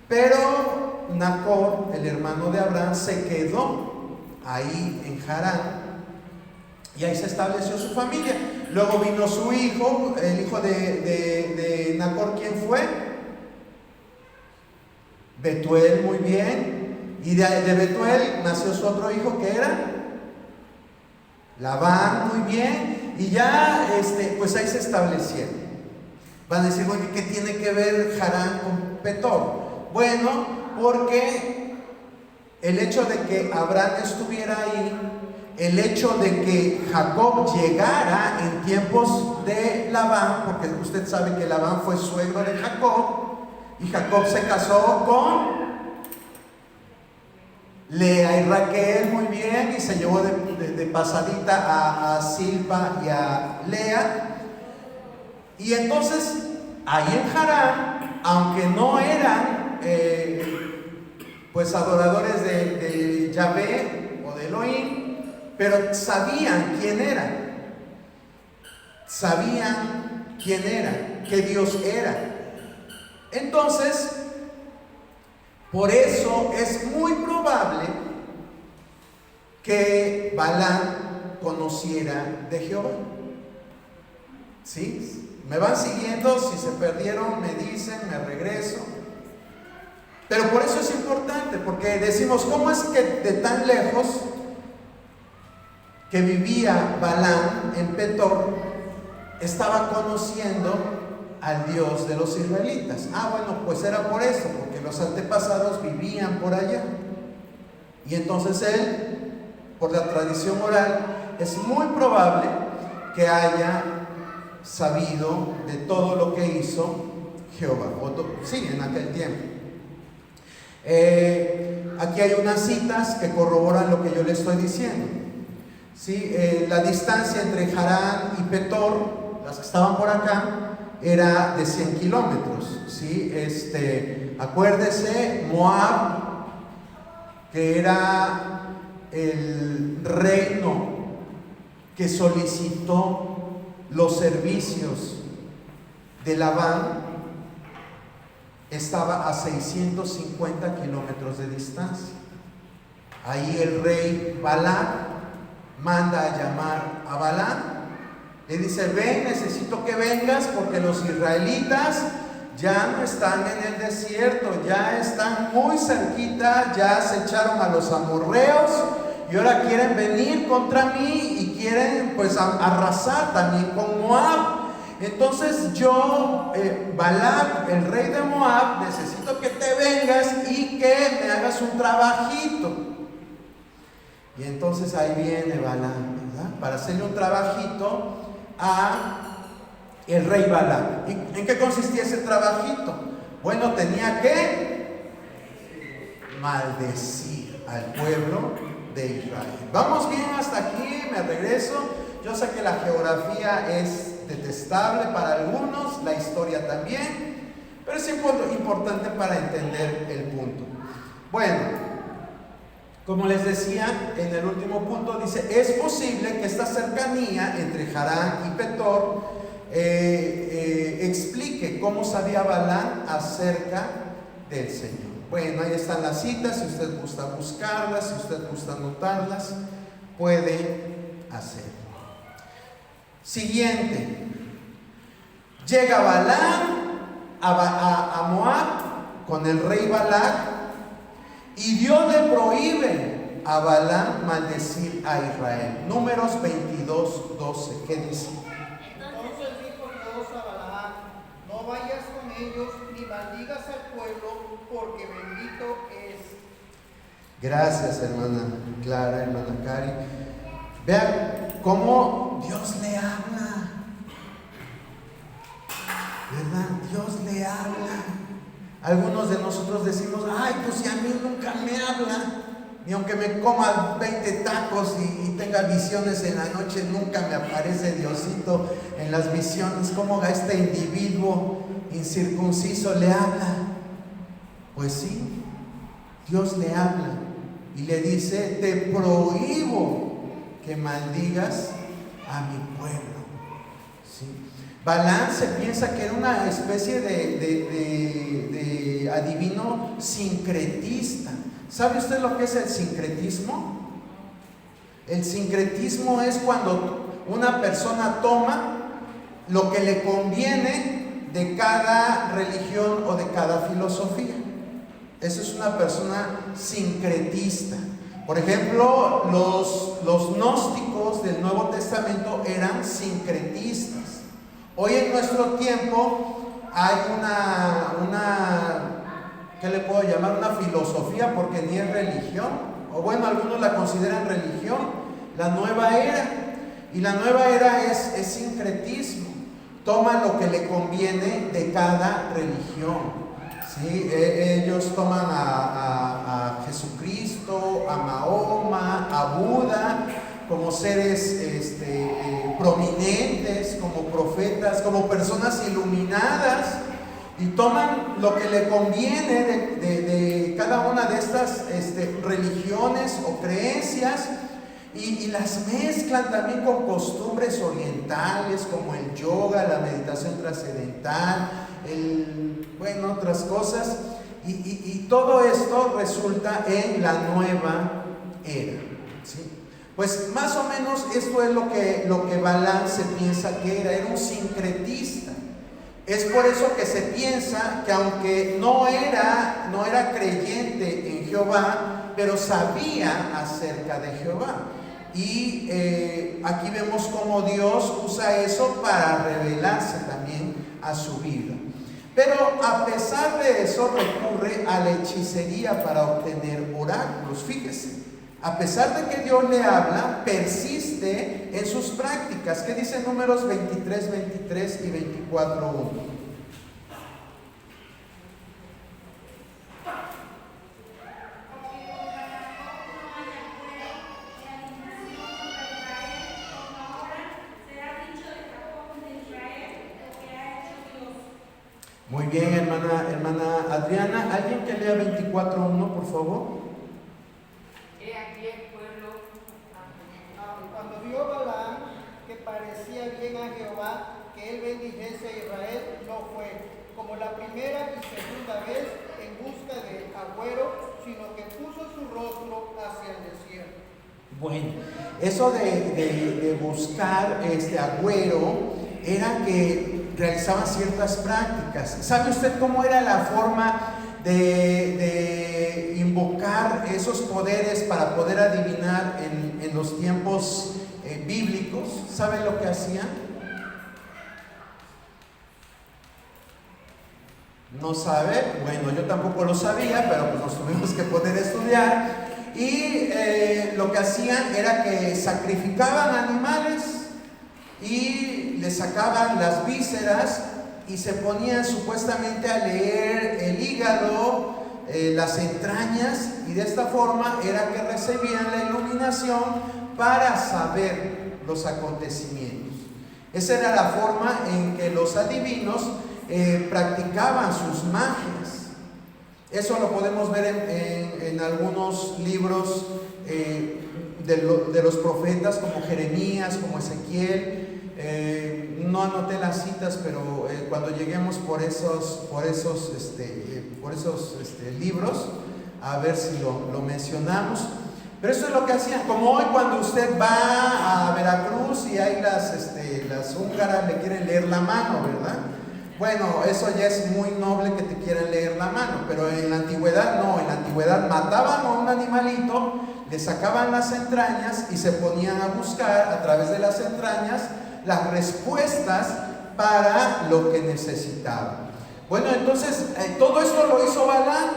pero Nacor, el hermano de Abraham, se quedó ahí en Harán. Y ahí se estableció su familia. Luego vino su hijo, el hijo de Nacor. ¿Quién fue? Betuel, muy bien. Y de Betuel nació su otro hijo, que era Labán, muy bien. Y ya, pues ahí se establecieron. Van a decir, bueno, ¿qué tiene que ver Harán con Petor? Bueno, porque el hecho de que Abraham estuviera ahí, el hecho de que Jacob llegara en tiempos de Labán, porque usted sabe que Labán fue suegro de Jacob, y Jacob se casó con Lea y Raquel, muy bien, y se llevó de pasadita a Silpa y a Lea. Y entonces, ahí en Harán, aunque no eran pues adoradores de Yahvé o de Elohim, pero sabían quién era. Sabían quién era, qué Dios era. Entonces, por eso es muy probable que Balaam conociera de Jehová. ¿Sí? ¿Me van siguiendo? Si se perdieron, me dicen, me regreso. Pero por eso es importante, porque decimos, ¿cómo es que de tan lejos que vivía Balaam en Petor estaba conociendo al Dios de los israelitas? Bueno, pues era por eso, porque los antepasados vivían por allá. Y entonces él por la tradición oral, es muy probable que haya sabido de todo lo que hizo Jehová, sí, en aquel tiempo. Aquí hay unas citas que corroboran lo que yo le estoy diciendo. ¿Sí? La distancia entre Harán y Petor, las que estaban por acá, era de 100 kilómetros. ¿Sí? Acuérdese, Moab, que era el reino que solicitó los servicios de Labán, estaba a 650 kilómetros de distancia. Ahí el rey Balac manda a llamar a Balaam, le dice: ven, necesito que vengas porque los israelitas ya no están en el desierto, ya están muy cerquita, ya se echaron a los amorreos y ahora quieren venir contra mí y quieren pues arrasar también con Moab. Entonces yo, Balac, el rey de Moab, necesito que te vengas y que me hagas un trabajito. Y entonces ahí viene Balac, ¿verdad?, para hacerle un trabajito a el rey Balac. ¿Y en qué consistía ese trabajito? Bueno, tenía que maldecir al pueblo de Israel. ¿Vamos bien hasta aquí? Me regreso. Yo sé que la geografía es detestable para algunos, la historia también, pero es importante para entender el punto. Bueno, como les decía en el último punto, dice: es posible que esta cercanía entre Harán y Petor explique cómo sabía Balaam acerca del Señor. Bueno, ahí están las citas, si usted gusta buscarlas, si usted gusta anotarlas, puede hacerlo. Siguiente, llega Balaam a Moab con el rey Balac y Dios le prohíbe a Balaam maldecir a Israel. Números 22:12, ¿qué dice? Entonces dijo Dios a Balaam: no vayas con ellos ni maldigas al pueblo, porque bendito es. Gracias, hermana Clara, hermana Cari. Vean cómo Dios le habla, ¿verdad? Dios le habla. Algunos de nosotros decimos: ay, pues si a mí nunca me habla, ni aunque me coma 20 tacos y tenga visiones en la noche, nunca me aparece Diosito en las visiones. ¿Cómo a este individuo incircunciso le habla? Pues sí, Dios le habla y le dice: te prohíbo que maldigas a mi pueblo. ¿Sí? Balaam se piensa que era una especie de adivino sincretista. ¿Sabe usted lo que es el sincretismo? El sincretismo es cuando una persona toma lo que le conviene de cada religión o de cada filosofía. Eso es una persona sincretista. Por ejemplo, los gnósticos del Nuevo Testamento eran sincretistas. Hoy en nuestro tiempo hay ¿qué le puedo llamar? Una filosofía, porque ni es religión, o bueno, algunos la consideran religión, la nueva era. Y la nueva era es sincretismo. Toma lo que le conviene de cada religión. ¿Sí? Ellos toman a Jesucristo, a Mahoma, a Buda como seres prominentes, como profetas, como personas iluminadas, y toman lo que le conviene de cada una de estas religiones o creencias y las mezclan también con costumbres orientales como el yoga, la meditación trascendental, otras cosas, y todo esto resulta en la nueva era. ¿Sí? Pues más o menos esto es lo que Balaam se piensa que era un sincretista. Es por eso que se piensa que aunque no era creyente en Jehová, pero sabía acerca de Jehová. Y aquí vemos cómo Dios usa eso para revelarse también a su vida. Pero a pesar de eso recurre a la hechicería para obtener oráculos. Fíjese, a pesar de que Dios le habla, persiste en sus prácticas. ¿Qué dice Números 23, 23 y 24, 1? Muy bien, hermana Adriana. ¿Alguien que lea 24:1, por favor? He aquí el pueblo. Cuando vio Balaam que parecía bien a Jehová que él bendijese a Israel, no fue como la primera y segunda vez en busca del agüero, sino que puso su rostro hacia el desierto. Bueno, eso de buscar agüero era que realizaban ciertas prácticas. ¿Sabe usted cómo era la forma de invocar esos poderes para poder adivinar en los tiempos bíblicos? ¿Sabe lo que hacían? ¿No sabe? Bueno, yo tampoco lo sabía, pero pues nos tuvimos que poner a estudiar. Y lo que hacían era que sacrificaban animales y le sacaban las vísceras y se ponían supuestamente a leer el hígado, las entrañas, y de esta forma era que recibían la iluminación para saber los acontecimientos. Esa era la forma en que los adivinos practicaban sus magias. Eso lo podemos ver en algunos libros de los profetas, como Jeremías, como Ezequiel. No anoté las citas, pero cuando lleguemos por esos libros, a ver si lo mencionamos. Pero eso es lo que hacían. Como hoy, cuando usted va a Veracruz y hay las húngaras le quieren leer la mano, ¿verdad? Bueno, eso ya es muy noble que te quieran leer la mano, pero en la antigüedad no. En la antigüedad mataban a un animalito, le sacaban las entrañas y se ponían a buscar a través de las entrañas las respuestas para lo que necesitaban. Bueno, entonces todo esto lo hizo Balaam.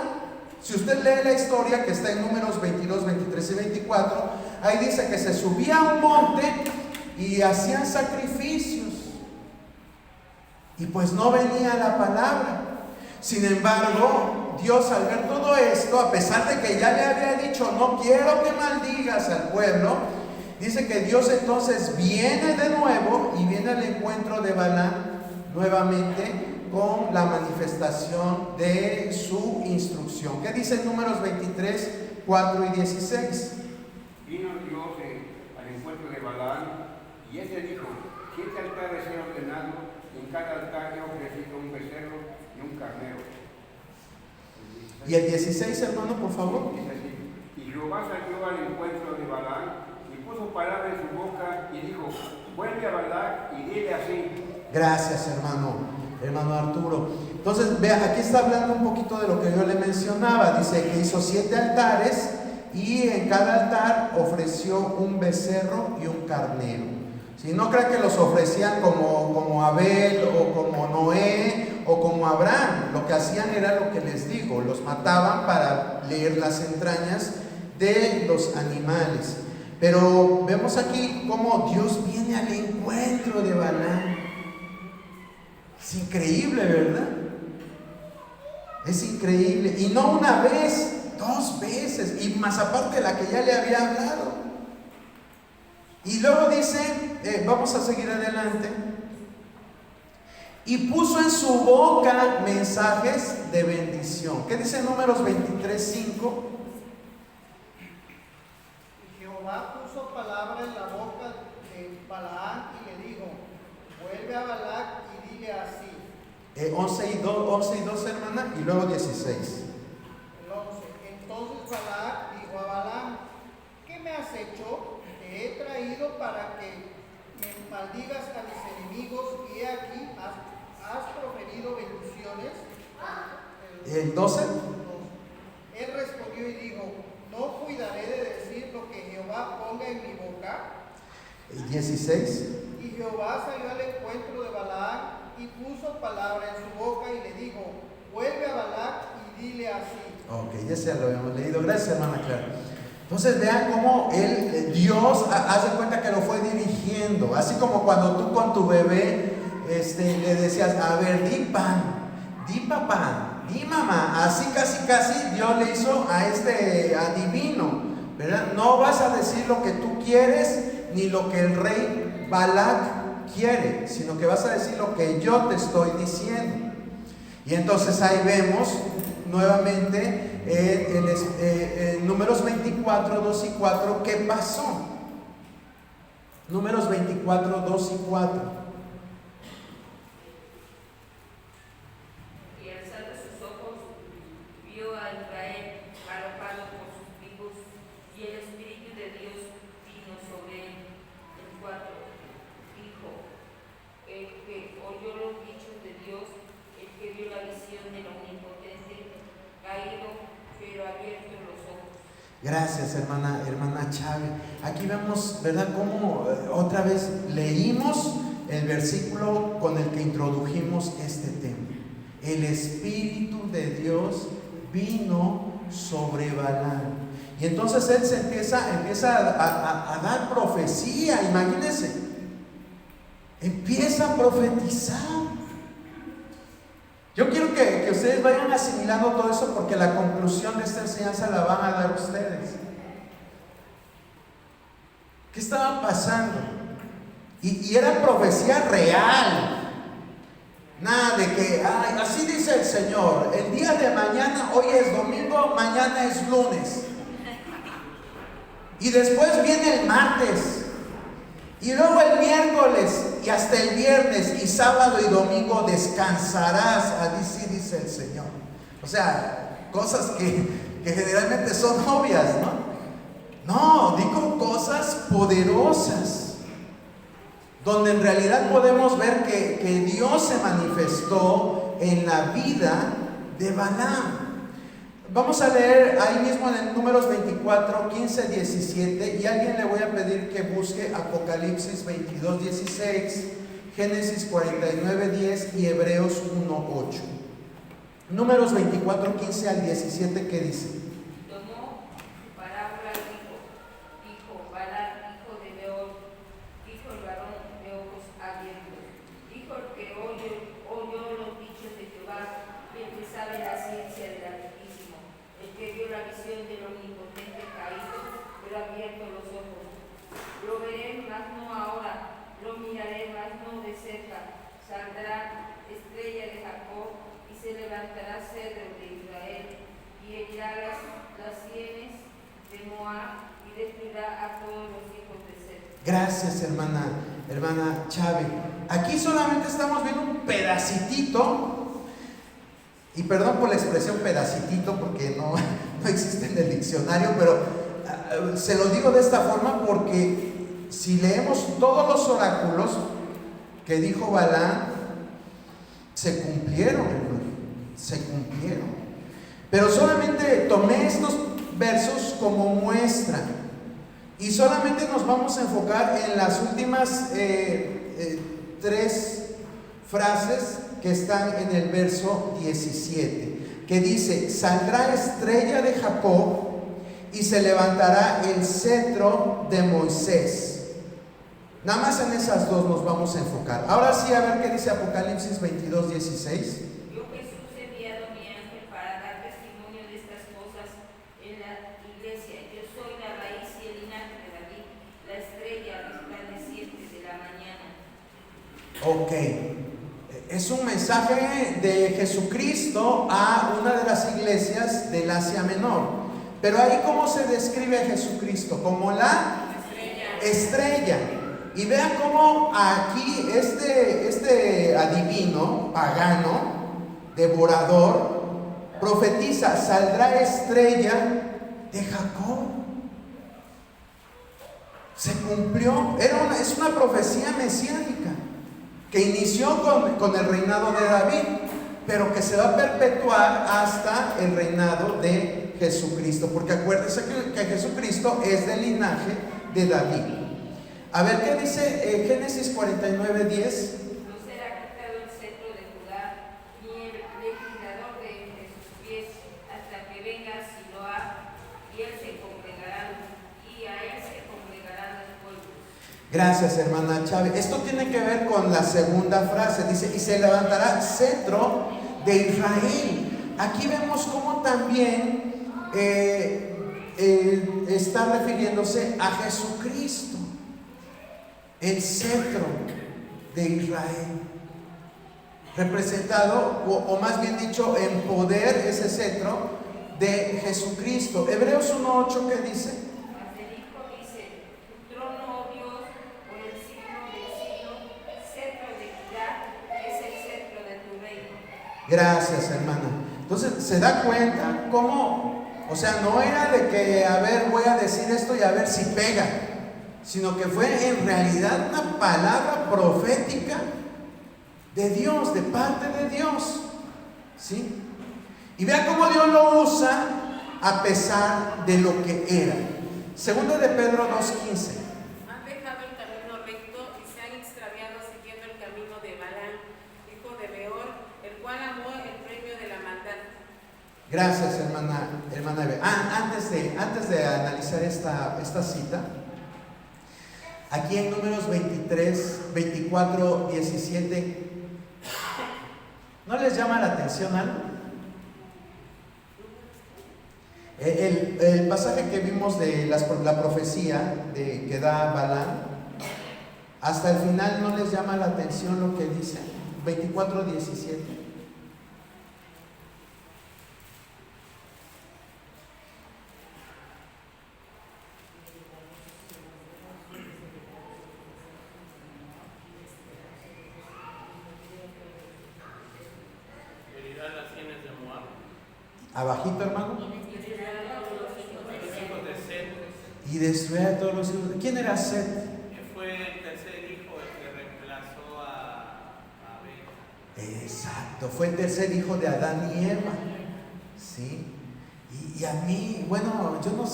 Si usted lee la historia que está en Números 22, 23 y 24, ahí dice que se subía a un monte y hacían sacrificios, y pues no venía la palabra. Sin embargo, Dios, al ver todo esto, a pesar de que ya le había dicho, no quiero que maldigas al pueblo, dice que Dios entonces viene de nuevo y viene al encuentro de Balaam nuevamente con la manifestación de su instrucción. ¿Qué dice Números 23, 4 y 16? Vino Dios al encuentro de Balaam, y éste dijo: 7 altares he ordenado, y en cada altar he ofrecido un becerro y un carnero. Y el 16, hermano, por favor. Dice así: y Jehová salió al encuentro de Balaam y puso palabra en su boca y dijo: vuelve a Balac y dile así. Gracias, hermano Arturo. Entonces, vea, aquí está hablando un poquito de lo que yo le mencionaba. Dice que hizo 7 altares y en cada altar ofreció un becerro y un carnero. Si no creen que los ofrecían como Abel o como Noé o como Abraham, lo que hacían era lo que les digo, los mataban para leer las entrañas de los animales. Pero vemos aquí cómo Dios viene al encuentro de Balaam. Es increíble, ¿verdad? Es increíble. Y no una vez, 2 veces, y más aparte de la que ya le había hablado. Y luego dice, vamos a seguir adelante. Y puso en su boca mensajes de bendición. ¿Qué dice Números 23, 5? Y Jehová puso palabra en la boca de Balaam y le dijo: vuelve a Balac y dile así. 11 y 2, hermana, y luego 16. El 11. Entonces Balac dijo a Balaam: ¿qué me has hecho? Te he traído para que me maldigas a mis enemigos, y he aquí has proferido bendiciones. ¿El 12? Él respondió y dijo: no cuidaré de decir lo que Jehová ponga en mi boca. ¿El 16? Y Jehová salió al encuentro de Balaam y puso palabra en su boca y le dijo: vuelve a Balac y dile así. Ok, ya se lo habíamos leído. Gracias, hermana Clara. Entonces vean cómo Dios hace cuenta que lo fue dirigiendo, así como cuando tú con tu bebé le decías, a ver, di pan, di papá, di mamá, así casi Dios le hizo a este adivino, ¿verdad? No vas a decir lo que tú quieres ni lo que el rey Balac quiere, sino que vas a decir lo que yo te estoy diciendo. Y entonces ahí vemos nuevamente en Números 24, 2 y 4, ¿qué pasó? Números 24, 2 y 4. Y alzando sus ojos, vio a Israel arropado por sus tribus, y el Espíritu de Dios vino sobre él. El 4 dijo: el que oyó los dichos de Dios, el que vio la visión del Omnipotente, caído, pero abierto los ojos. Gracias, hermana Chávez. Aquí vemos, ¿verdad?, cómo otra vez leímos el versículo con el que introdujimos este tema. El Espíritu de Dios vino sobre Balaam. Y entonces él se empieza a dar profecía, imagínense. Empieza a profetizar. Yo quiero que ustedes vayan asimilando todo eso, porque la conclusión de esta enseñanza la van a dar ustedes. ¿Qué estaba pasando? Y era profecía real. Nada de que, ay, así dice el Señor, el día de mañana, hoy es domingo, mañana es lunes. Y después viene el martes. Y luego el miércoles y hasta el viernes y sábado y domingo descansarás, así dice el Señor. O sea, cosas que generalmente son obvias, ¿no? No, digo cosas poderosas, donde en realidad podemos ver que Dios se manifestó en la vida de Balaam. Vamos a leer ahí mismo en el Números 24, 15, 17, y a alguien le voy a pedir que busque Apocalipsis 22, 16, Génesis 49, 10 y Hebreos 1, 8. Números 24, 15 al 17, ¿qué dice? Tomó su parábola y dijo: Balaam, hijo de Beor, dijo el varón de ojos abiertos, dijo el que oyó los dichos de Jehová, y el que sabe la ciencia del Altísimo, el que vio la visión del Omnipotente caído, pero abierto los ojos. Lo veré, mas no ahora, lo miraré, mas no de cerca. Saldrá estrella de Jacob, y se levantará cedro de Israel, y herirá las sienes de Moab, y destruirá a todos los hijos de Seth. Gracias, hermana Chávez. Aquí solamente estamos viendo un pedacitito. Y perdón por la expresión pedacitito, porque no existe en el diccionario, pero se lo digo de esta forma porque si leemos todos los oráculos que dijo Balaam, se cumplieron, hermano, se cumplieron. Pero solamente tomé estos versos como muestra, y solamente nos vamos a enfocar en las últimas 3 frases que están en el verso 17, que dice: saldrá estrella de Jacob y se levantará el cetro de Moisés. Nada más en esas dos nos vamos a enfocar. Ahora sí, a ver qué dice Apocalipsis 22, 16. Yo, Jesús, he enviado mi ángel para dar testimonio de estas cosas en la iglesia. Yo soy la raíz y el linaje de David, la estrella resplandeciente de la mañana. Ok. Es un mensaje de Jesucristo a una de las iglesias del Asia Menor. Pero ahí, ¿cómo se describe a Jesucristo? Como la estrella. Y vean cómo aquí este adivino, pagano, devorador, profetiza: saldrá estrella de Jacob. Se cumplió. Es una profecía mesiánica que inició con el reinado de David, pero que se va a perpetuar hasta el reinado de Jesucristo, porque acuérdense que Jesucristo es del linaje de David. A ver qué dice Génesis 49, 10. No será quitado el cetro de Judá, ni el legislador de entre sus pies, hasta que venga Siloá, y él se congregará Gracias, hermana Chávez. Esto tiene que ver con la segunda frase. Dice, y se levantará cetro de Israel. Aquí vemos cómo también está refiriéndose a Jesucristo, el cetro de Israel, representado, o más bien dicho, en poder, ese cetro de Jesucristo. Hebreos 1:8, ¿qué dice? Gracias, hermana. Entonces, ¿se da cuenta cómo? O sea, no era de que, a ver, voy a decir esto y a ver si pega, sino que fue en realidad una palabra profética de Dios, de parte de Dios, ¿sí? Y vean cómo Dios lo usa a pesar de lo que era. Segunda de Pedro 2:15. Han dejado el camino recto y se han extraviado siguiendo el camino de Balaam, hijo de Beor, el cual amó el premio de la maldad. Gracias, hermana Eve. Antes de analizar esta cita, aquí en Números 24, 17, ¿no les llama la atención algo? El pasaje que vimos de la profecía que da Balaam, hasta el final, ¿no les llama la atención lo que dice? 24, 17. Abajito, hermano. Y destruir a todos los hijos. ¿Quién era Set? Fue el tercer hijo el que reemplazó a Abel. Exacto, fue el tercer hijo de Adán y Eva. ¿Sí? Y a mí, bueno, yo no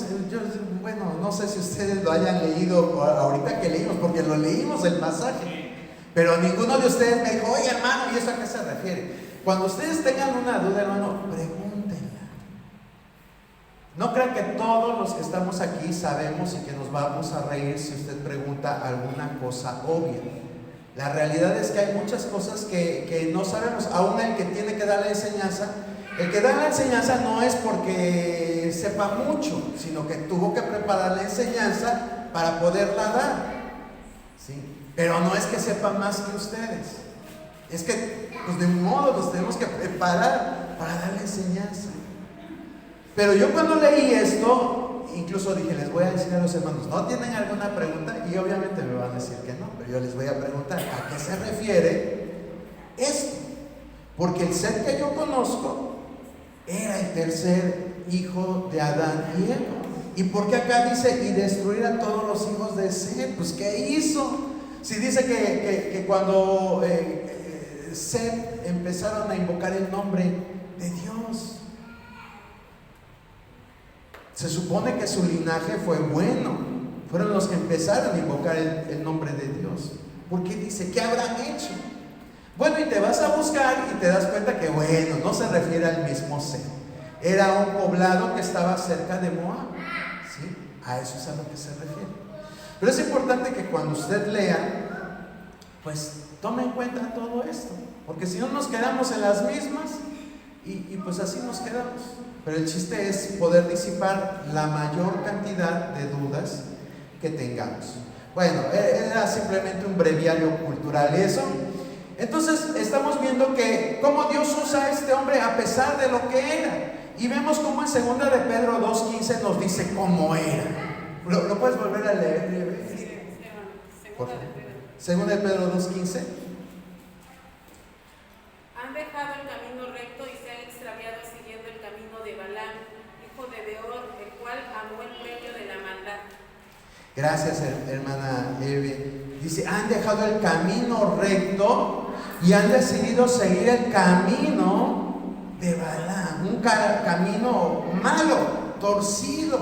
sé si ustedes lo hayan leído ahorita que leímos, porque lo leímos el pasaje. Pero ninguno de ustedes me dijo, oye, hermano, ¿y eso a qué se refiere? Cuando ustedes tengan una duda, hermano, pregúntenla. No crean que todos los que estamos aquí sabemos y que nos vamos a reír si usted pregunta alguna cosa obvia. La realidad es que hay muchas cosas que no sabemos. Aún el que tiene que dar la enseñanza, el que da la enseñanza no es porque sepa mucho, sino que tuvo que preparar la enseñanza para poderla dar. ¿Sí? Pero no es que sepa más que ustedes. Es que, pues de modo, nos tenemos que preparar para dar la enseñanza. Pero yo cuando leí esto, incluso dije, les voy a decir a los hermanos, ¿no tienen alguna pregunta? Y obviamente me van a decir que no, pero yo les voy a preguntar, ¿a qué se refiere esto? Porque el Set que yo conozco era el tercer hijo de Adán y Eva. ¿Y por qué acá dice, y destruir a todos los hijos de Set? Pues, ¿qué hizo? Si dice que cuando Set empezaron a invocar el nombre de Dios, se supone que su linaje fue bueno, fueron los que empezaron a invocar el nombre de Dios. ¿Por qué dice? ¿Qué habrán hecho? Bueno, y te vas a buscar y te das cuenta que, bueno, no se refiere al mismo Set. Era un poblado que estaba cerca de Moab, ¿sí? A eso es a lo que se refiere. Pero es importante que cuando usted lea, pues tome en cuenta todo esto, porque si no nos quedamos en las mismas y pues así nos quedamos. Pero el chiste es poder disipar la mayor cantidad de dudas que tengamos. Bueno, era simplemente un breviario cultural eso. Entonces estamos viendo que cómo Dios usa a este hombre a pesar de lo que era. Y vemos cómo en 2 de Pedro 2:15 nos dice cómo era. ¿Lo puedes volver a leer? Sí, 2 de Pedro 2:15. Han dejado el camino recto y se han extraviado siguiendo el camino de Balaam, hijo de Beor, el cual amó el premio de la maldad. Gracias, hermana Eve. Dice, han dejado el camino recto y han decidido seguir el camino de Balaam, un camino malo, torcido.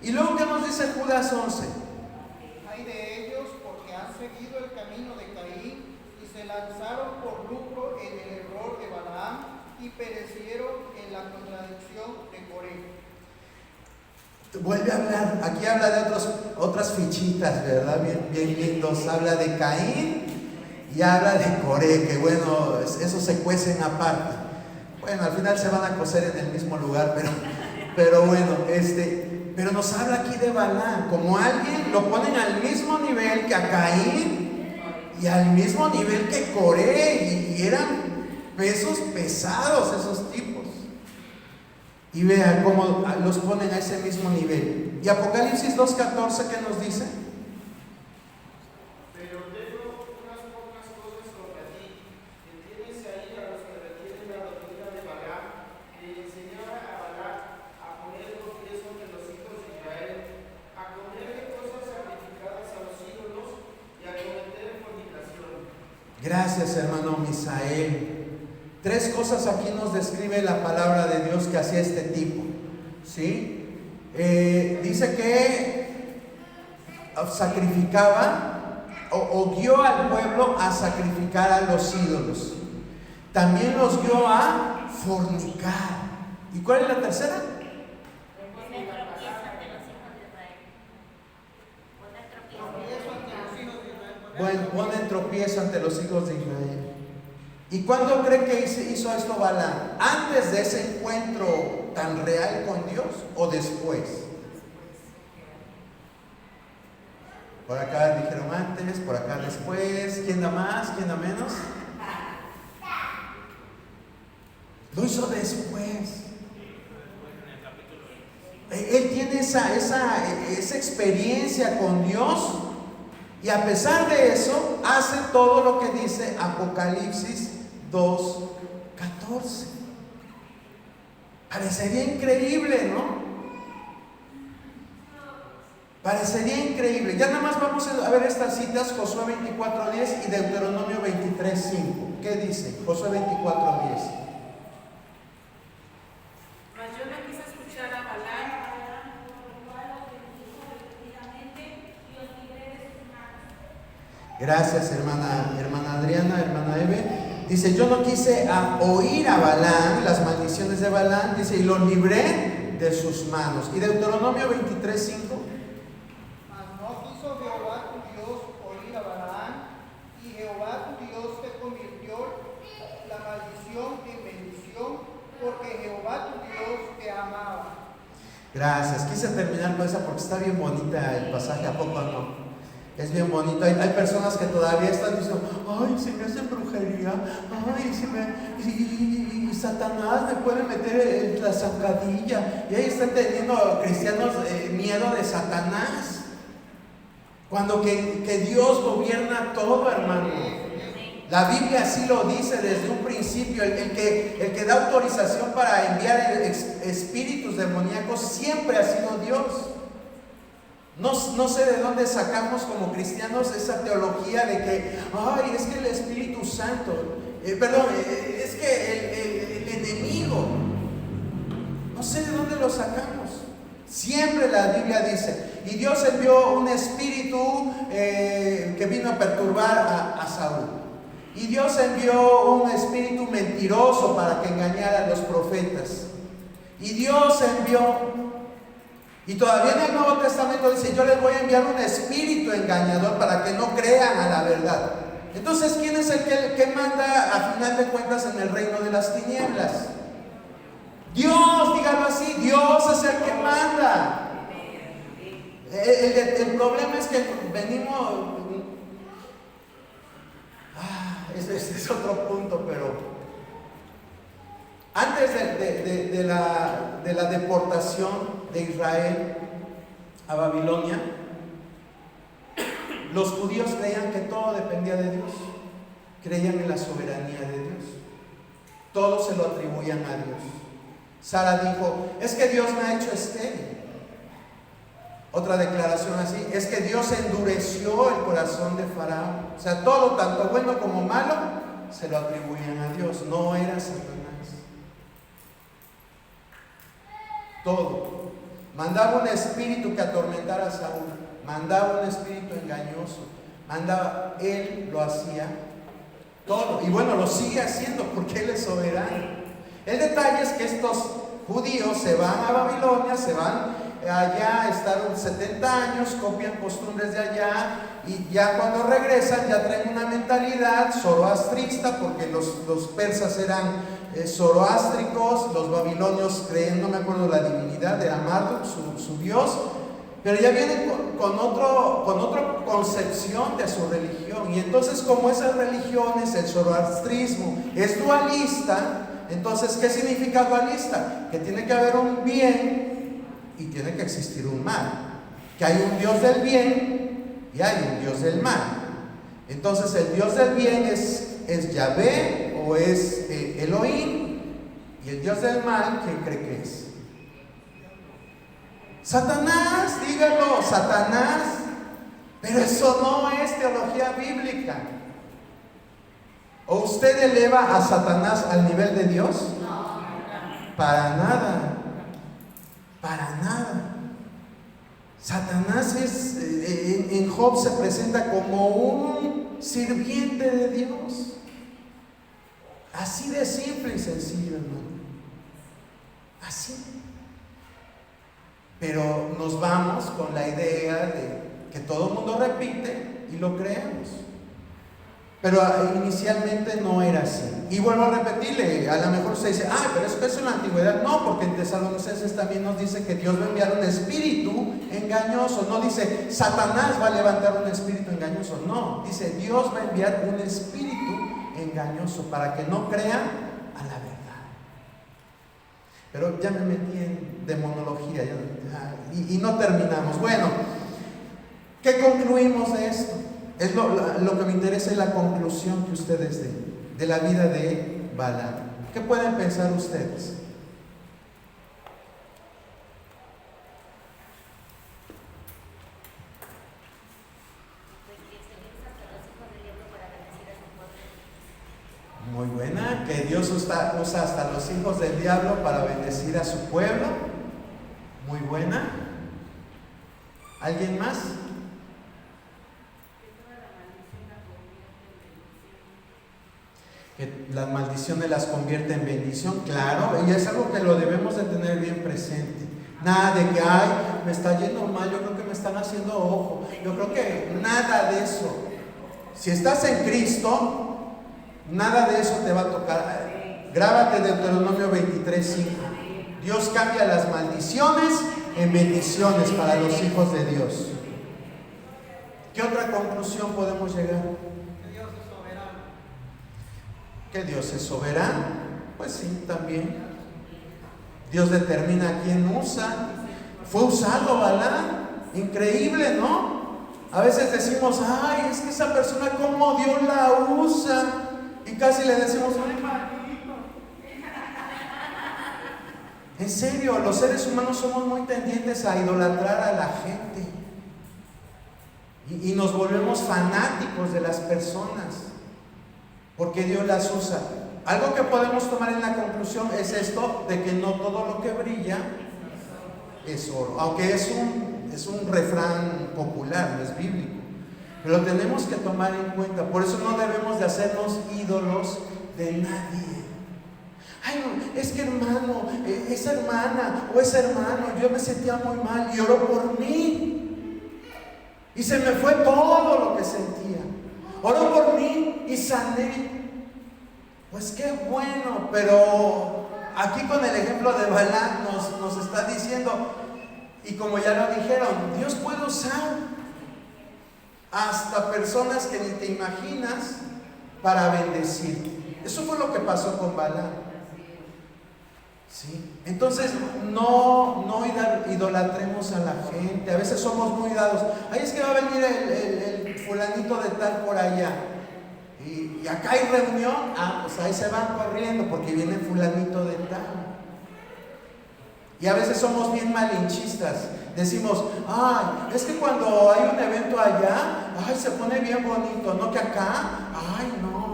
Y luego, ¿qué nos dice Judas 11? Hay de ellos porque han seguido el camino de Caín y se lanzaron por lucro en el error de Balaam y perecieron en la contradicción de Coré. Vuelve a hablar, aquí habla de otras fichitas, ¿verdad? Bien lindos. Habla de Caín y habla de Coré, que bueno, eso se cuecen aparte. Bueno, al final se van a cocer en el mismo lugar, pero bueno, pero nos habla aquí de Balaam, como alguien lo ponen al mismo nivel que a Caín y al mismo nivel que Coré, y eran pesos pesados esos tipos. Y vean cómo los ponen a ese mismo nivel. Y Apocalipsis 2:14, ¿qué nos dice? Pero tengo unas pocas cosas contra ti, que tienes ahí a los que retienen la doctrina de Balaam, que enseñaba a Balaam a poner los pies sobre los hijos de Israel, a comerle cosas sacrificadas a los ídolos y a cometer fornicación. Gracias, hermano Misael. 3 cosas aquí nos describe la palabra de Dios que hacía este tipo, ¿sí? Dice que sacrificaba o guió al pueblo a sacrificar a los ídolos. También los guió a fornicar. ¿Y cuál es la tercera? Poner tropiezo ante los hijos de Israel. Bueno, ponen tropiezo ante los hijos de Israel. ¿Y cuándo creen que hizo esto Balaam? ¿Antes de ese encuentro tan real con Dios o después? Por acá dijeron antes, por acá después. ¿Quién da más? ¿Quién da menos? Lo hizo después. Él tiene esa experiencia con Dios, y a pesar de eso hace todo lo que dice Apocalipsis 2:14. Parecería increíble, ¿no? Parecería increíble. Ya nada más vamos a ver estas citas: Josué 24:10 y Deuteronomio 23:5. ¿Qué dice Josué 24:10? Mas yo no quise escuchar a Balaam. Gracias, hermana Adriana, hermana Eve. Dice: yo no quise oír a Balaam, las maldiciones de Balaam, dice, y lo libré de sus manos. Y Deuteronomio 23:5. Mas no quiso Jehová tu Dios oír a Balaam, y Jehová tu Dios te convirtió la maldición en bendición, porque Jehová tu Dios te amaba. Gracias. Quise terminar con esa porque está bien bonita el pasaje, ¿a poco no? Es bien bonito. Hay personas que todavía están diciendo: ay, se me hace brujería, ay, y Satanás me puede meter en la zancadilla. Y ahí están teniendo cristianos miedo de Satanás, cuando que Dios gobierna todo, hermano. La Biblia así lo dice desde un principio. El que da autorización para enviar espíritus demoníacos siempre ha sido Dios. No sé de dónde sacamos como cristianos esa teología de que, ay, es que el Espíritu Santo, es que el enemigo, no sé de dónde lo sacamos. Siempre la Biblia dice, y Dios envió un espíritu que vino a perturbar a Saúl. Y Dios envió un espíritu mentiroso para que engañara a los profetas. Y Dios envió... Y todavía en el Nuevo Testamento dice: yo les voy a enviar un espíritu engañador para que no crean a la verdad. Entonces, ¿quién es el que manda a final de cuentas en el reino de las tinieblas? Dios, dígalo así, Dios es el que manda. El problema es que venimos... Este es otro punto, pero... Antes de la deportación de Israel a Babilonia, los judíos creían que todo dependía de Dios. Creían en la soberanía de Dios. Todo se lo atribuían a Dios. Sara dijo: es que Dios me ha hecho estéril. Otra declaración así: es que Dios endureció el corazón de Faraón. O sea, todo, tanto bueno como malo, se lo atribuían a Dios. No era Satanás. Todo. Mandaba un espíritu que atormentara a Saúl. Mandaba un espíritu engañoso. Él lo hacía todo. Y bueno, lo sigue haciendo porque Él es soberano. El detalle es que estos judíos se van a Babilonia, se van allá, estar 70 años, copian costumbres de allá y ya cuando regresan ya traen una mentalidad zoroastrista, porque los persas eran zoroástricos, los babilonios creen, no me acuerdo la divinidad, era Marduk, su dios, pero ya vienen con otra concepción de su religión. Y entonces, como esas religiones, el zoroastrismo es dualista, entonces, ¿qué significa dualista? Que tiene que haber un bien y tiene que existir un mal, que hay un Dios del bien y hay un Dios del mal. Entonces, el Dios del bien es Yahvé o es Elohim, y el Dios del mal, ¿quién cree que es? Satanás, dígalo, Satanás. Pero eso no es teología bíblica. ¿O usted eleva a Satanás al nivel de Dios? No. Para nada. Para nada. Satanás en Job se presenta como un sirviente de Dios. Así de simple y sencillo, hermano. Así. Pero nos vamos con la idea de que todo el mundo repite y lo creemos. Pero inicialmente no era así. Y vuelvo a repetirle, a lo mejor usted dice, pero eso es en la antigüedad. No, porque en Tesalonicenses también nos dice que Dios va a enviar un espíritu engañoso. No dice, Satanás va a levantar un espíritu engañoso. No, dice, Dios va a enviar un espíritu engañoso para que no crean a la verdad. Pero ya me metí en demonología y no terminamos. Bueno, ¿qué concluimos de esto? Es lo que me interesa es la conclusión que ustedes den de la vida de Balaam. ¿Qué pueden pensar ustedes? Muy buena, que Dios usa hasta los hijos del diablo para bendecir a su pueblo. Muy buena. ¿Alguien más? Que las maldiciones las convierte en bendición, claro, y es algo que lo debemos de tener bien presente. Nada de que, me está yendo mal, yo creo que me están haciendo ojo, yo creo que nada de eso. Si estás en Cristo, nada de eso te va a tocar. Grábate Deuteronomio 23:5. Dios cambia las maldiciones en bendiciones para los hijos de Dios. ¿Qué otra conclusión podemos llegar? ¿Que Dios es soberano? Pues sí, también. Dios determina a quién usa. Fue usado Balaam. Increíble, ¿no? A veces decimos, es que esa persona, ¿cómo Dios la usa? Y casi le decimos, maldito. En serio, los seres humanos somos muy tendientes a idolatrar a la gente. Y nos volvemos fanáticos de las personas. Porque Dios las usa. Algo que podemos tomar en la conclusión es esto, de que no todo lo que brilla es oro. Aunque es un refrán popular, no es bíblico. Pero tenemos que tomar en cuenta. Por eso no debemos de hacernos ídolos de nadie. No, es que hermano, esa hermana o ese hermano, yo me sentía muy mal y oró por mí. Y se me fue todo lo que sentía. Oró por mí y sané. Pues qué bueno, pero aquí con el ejemplo de Balaam nos está diciendo, y como ya lo dijeron, Dios puede usar hasta personas que ni te imaginas para bendecir. Eso fue lo que pasó con Balaam. ¿Sí? Entonces no idolatremos a la gente. A veces somos muy dados. Es que va a venir el fulanito de tal por allá. Y acá hay reunión. Pues ahí se van corriendo porque viene fulanito de tal. Y a veces somos bien malinchistas. Decimos, es que cuando hay un evento allá, se pone bien bonito. No que acá, no.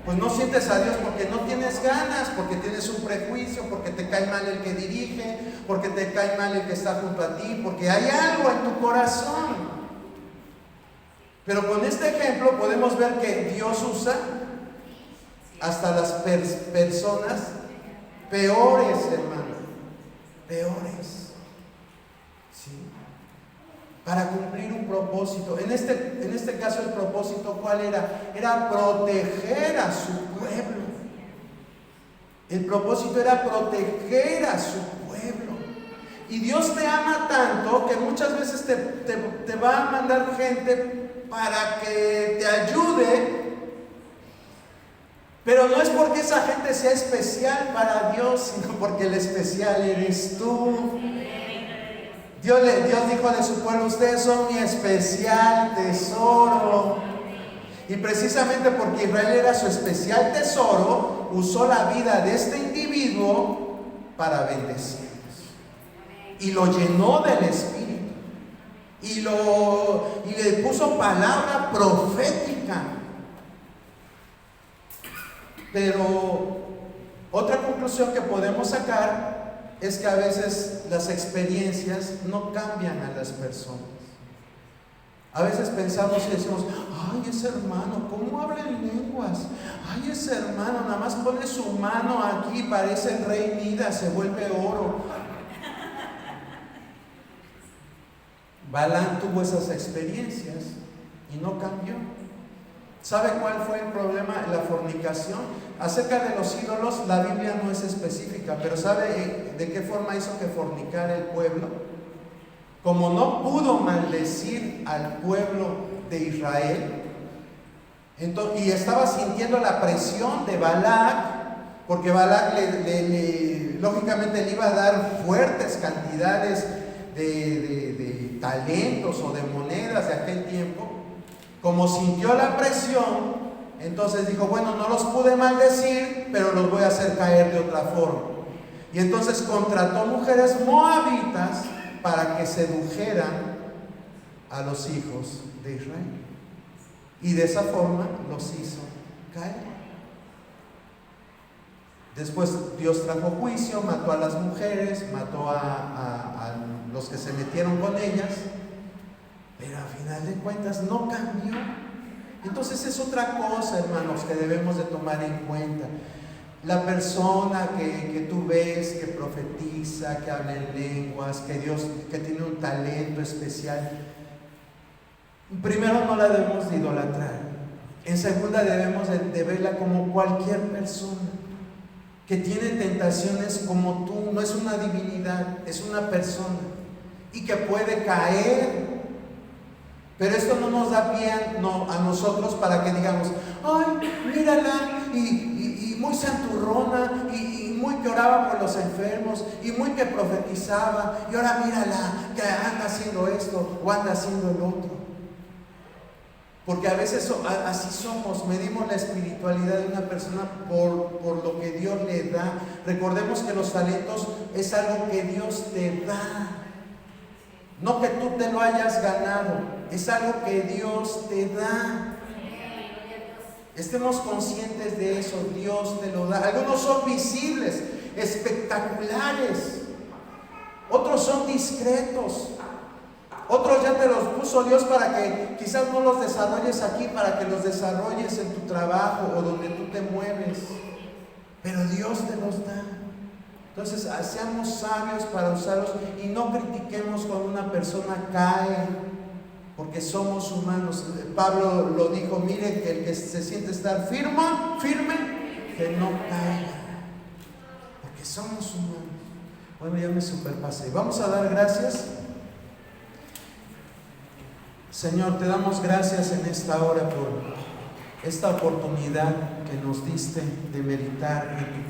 Pues no sientes a Dios porque no tienes ganas, porque tienes un prejuicio, porque te cae mal el que dirige, porque te cae mal el que está junto a ti, porque hay algo en tu corazón. Pero con este ejemplo podemos ver que Dios usa hasta las personas peores, hermano, peores. ¿Sí? Para cumplir un propósito. En este caso el propósito, ¿cuál era? Era proteger a su pueblo. El propósito era proteger a su pueblo. Y Dios te ama tanto que muchas veces te va a mandar gente para que te ayude, pero no es porque esa gente sea especial para Dios, sino porque el especial eres tú. Dios dijo de su pueblo: ustedes son mi especial tesoro. Y precisamente porque Israel era su especial tesoro, usó la vida de este individuo para bendecirlos. Y lo llenó del Espíritu. Y le puso palabra profética. Pero otra conclusión que podemos sacar es que a veces las experiencias no cambian a las personas. A veces pensamos y decimos: ay, ese hermano, ¿cómo habla en lenguas? Ay, ese hermano, nada más pone su mano aquí, parece el rey Midas, se vuelve oro. Balaam tuvo esas experiencias y no cambió. ¿Sabe cuál fue el problema? La fornicación. Acerca de los ídolos, la Biblia no es específica, pero ¿sabe de qué forma hizo que fornicara el pueblo? Como no pudo maldecir al pueblo de Israel, y estaba sintiendo la presión de Balac, porque Balac lógicamente le iba a dar fuertes cantidades de talentos o de monedas de aquel tiempo. Como sintió la presión, entonces dijo: bueno, no los pude maldecir, pero los voy a hacer caer de otra forma. Y entonces contrató mujeres moabitas para que sedujeran a los hijos de Israel. Y de esa forma los hizo caer. Después Dios trajo juicio, mató a las mujeres, mató a los que se metieron con ellas, pero a final de cuentas no cambió. Entonces es otra cosa, hermanos, que debemos de tomar en cuenta. La persona que tú ves, que profetiza, que habla en lenguas, que tiene un talento especial, primero no la debemos de idolatrar. En segunda debemos de verla como cualquier persona que tiene tentaciones como tú. No es una divinidad, es una persona y que puede caer. Pero esto no nos da pie a nosotros para que digamos: ay, mírala, y muy santurrona, y muy que oraba por los enfermos, y muy que profetizaba, y ahora mírala, que anda haciendo esto o anda haciendo el otro. Porque a veces así somos, medimos la espiritualidad de una persona por lo que Dios le da. Recordemos que los talentos es algo que Dios te da, no que tú te lo hayas ganado, es algo que Dios te da. Estemos conscientes de eso, Dios te lo da. Algunos son visibles, espectaculares, otros son discretos, otros ya te los puso Dios para que quizás no los desarrolles aquí, para que los desarrolles en tu trabajo o donde tú te mueves, pero Dios te los da. Entonces seamos sabios para usarlos y no critiquemos cuando una persona cae, porque somos humanos. Pablo lo dijo: mire, que el que se siente estar firme, que no caiga, porque somos humanos. Bueno, ya me superpasé. Vamos a dar gracias. Señor, te damos gracias en esta hora por esta oportunidad que nos diste de meditar en tu palabra.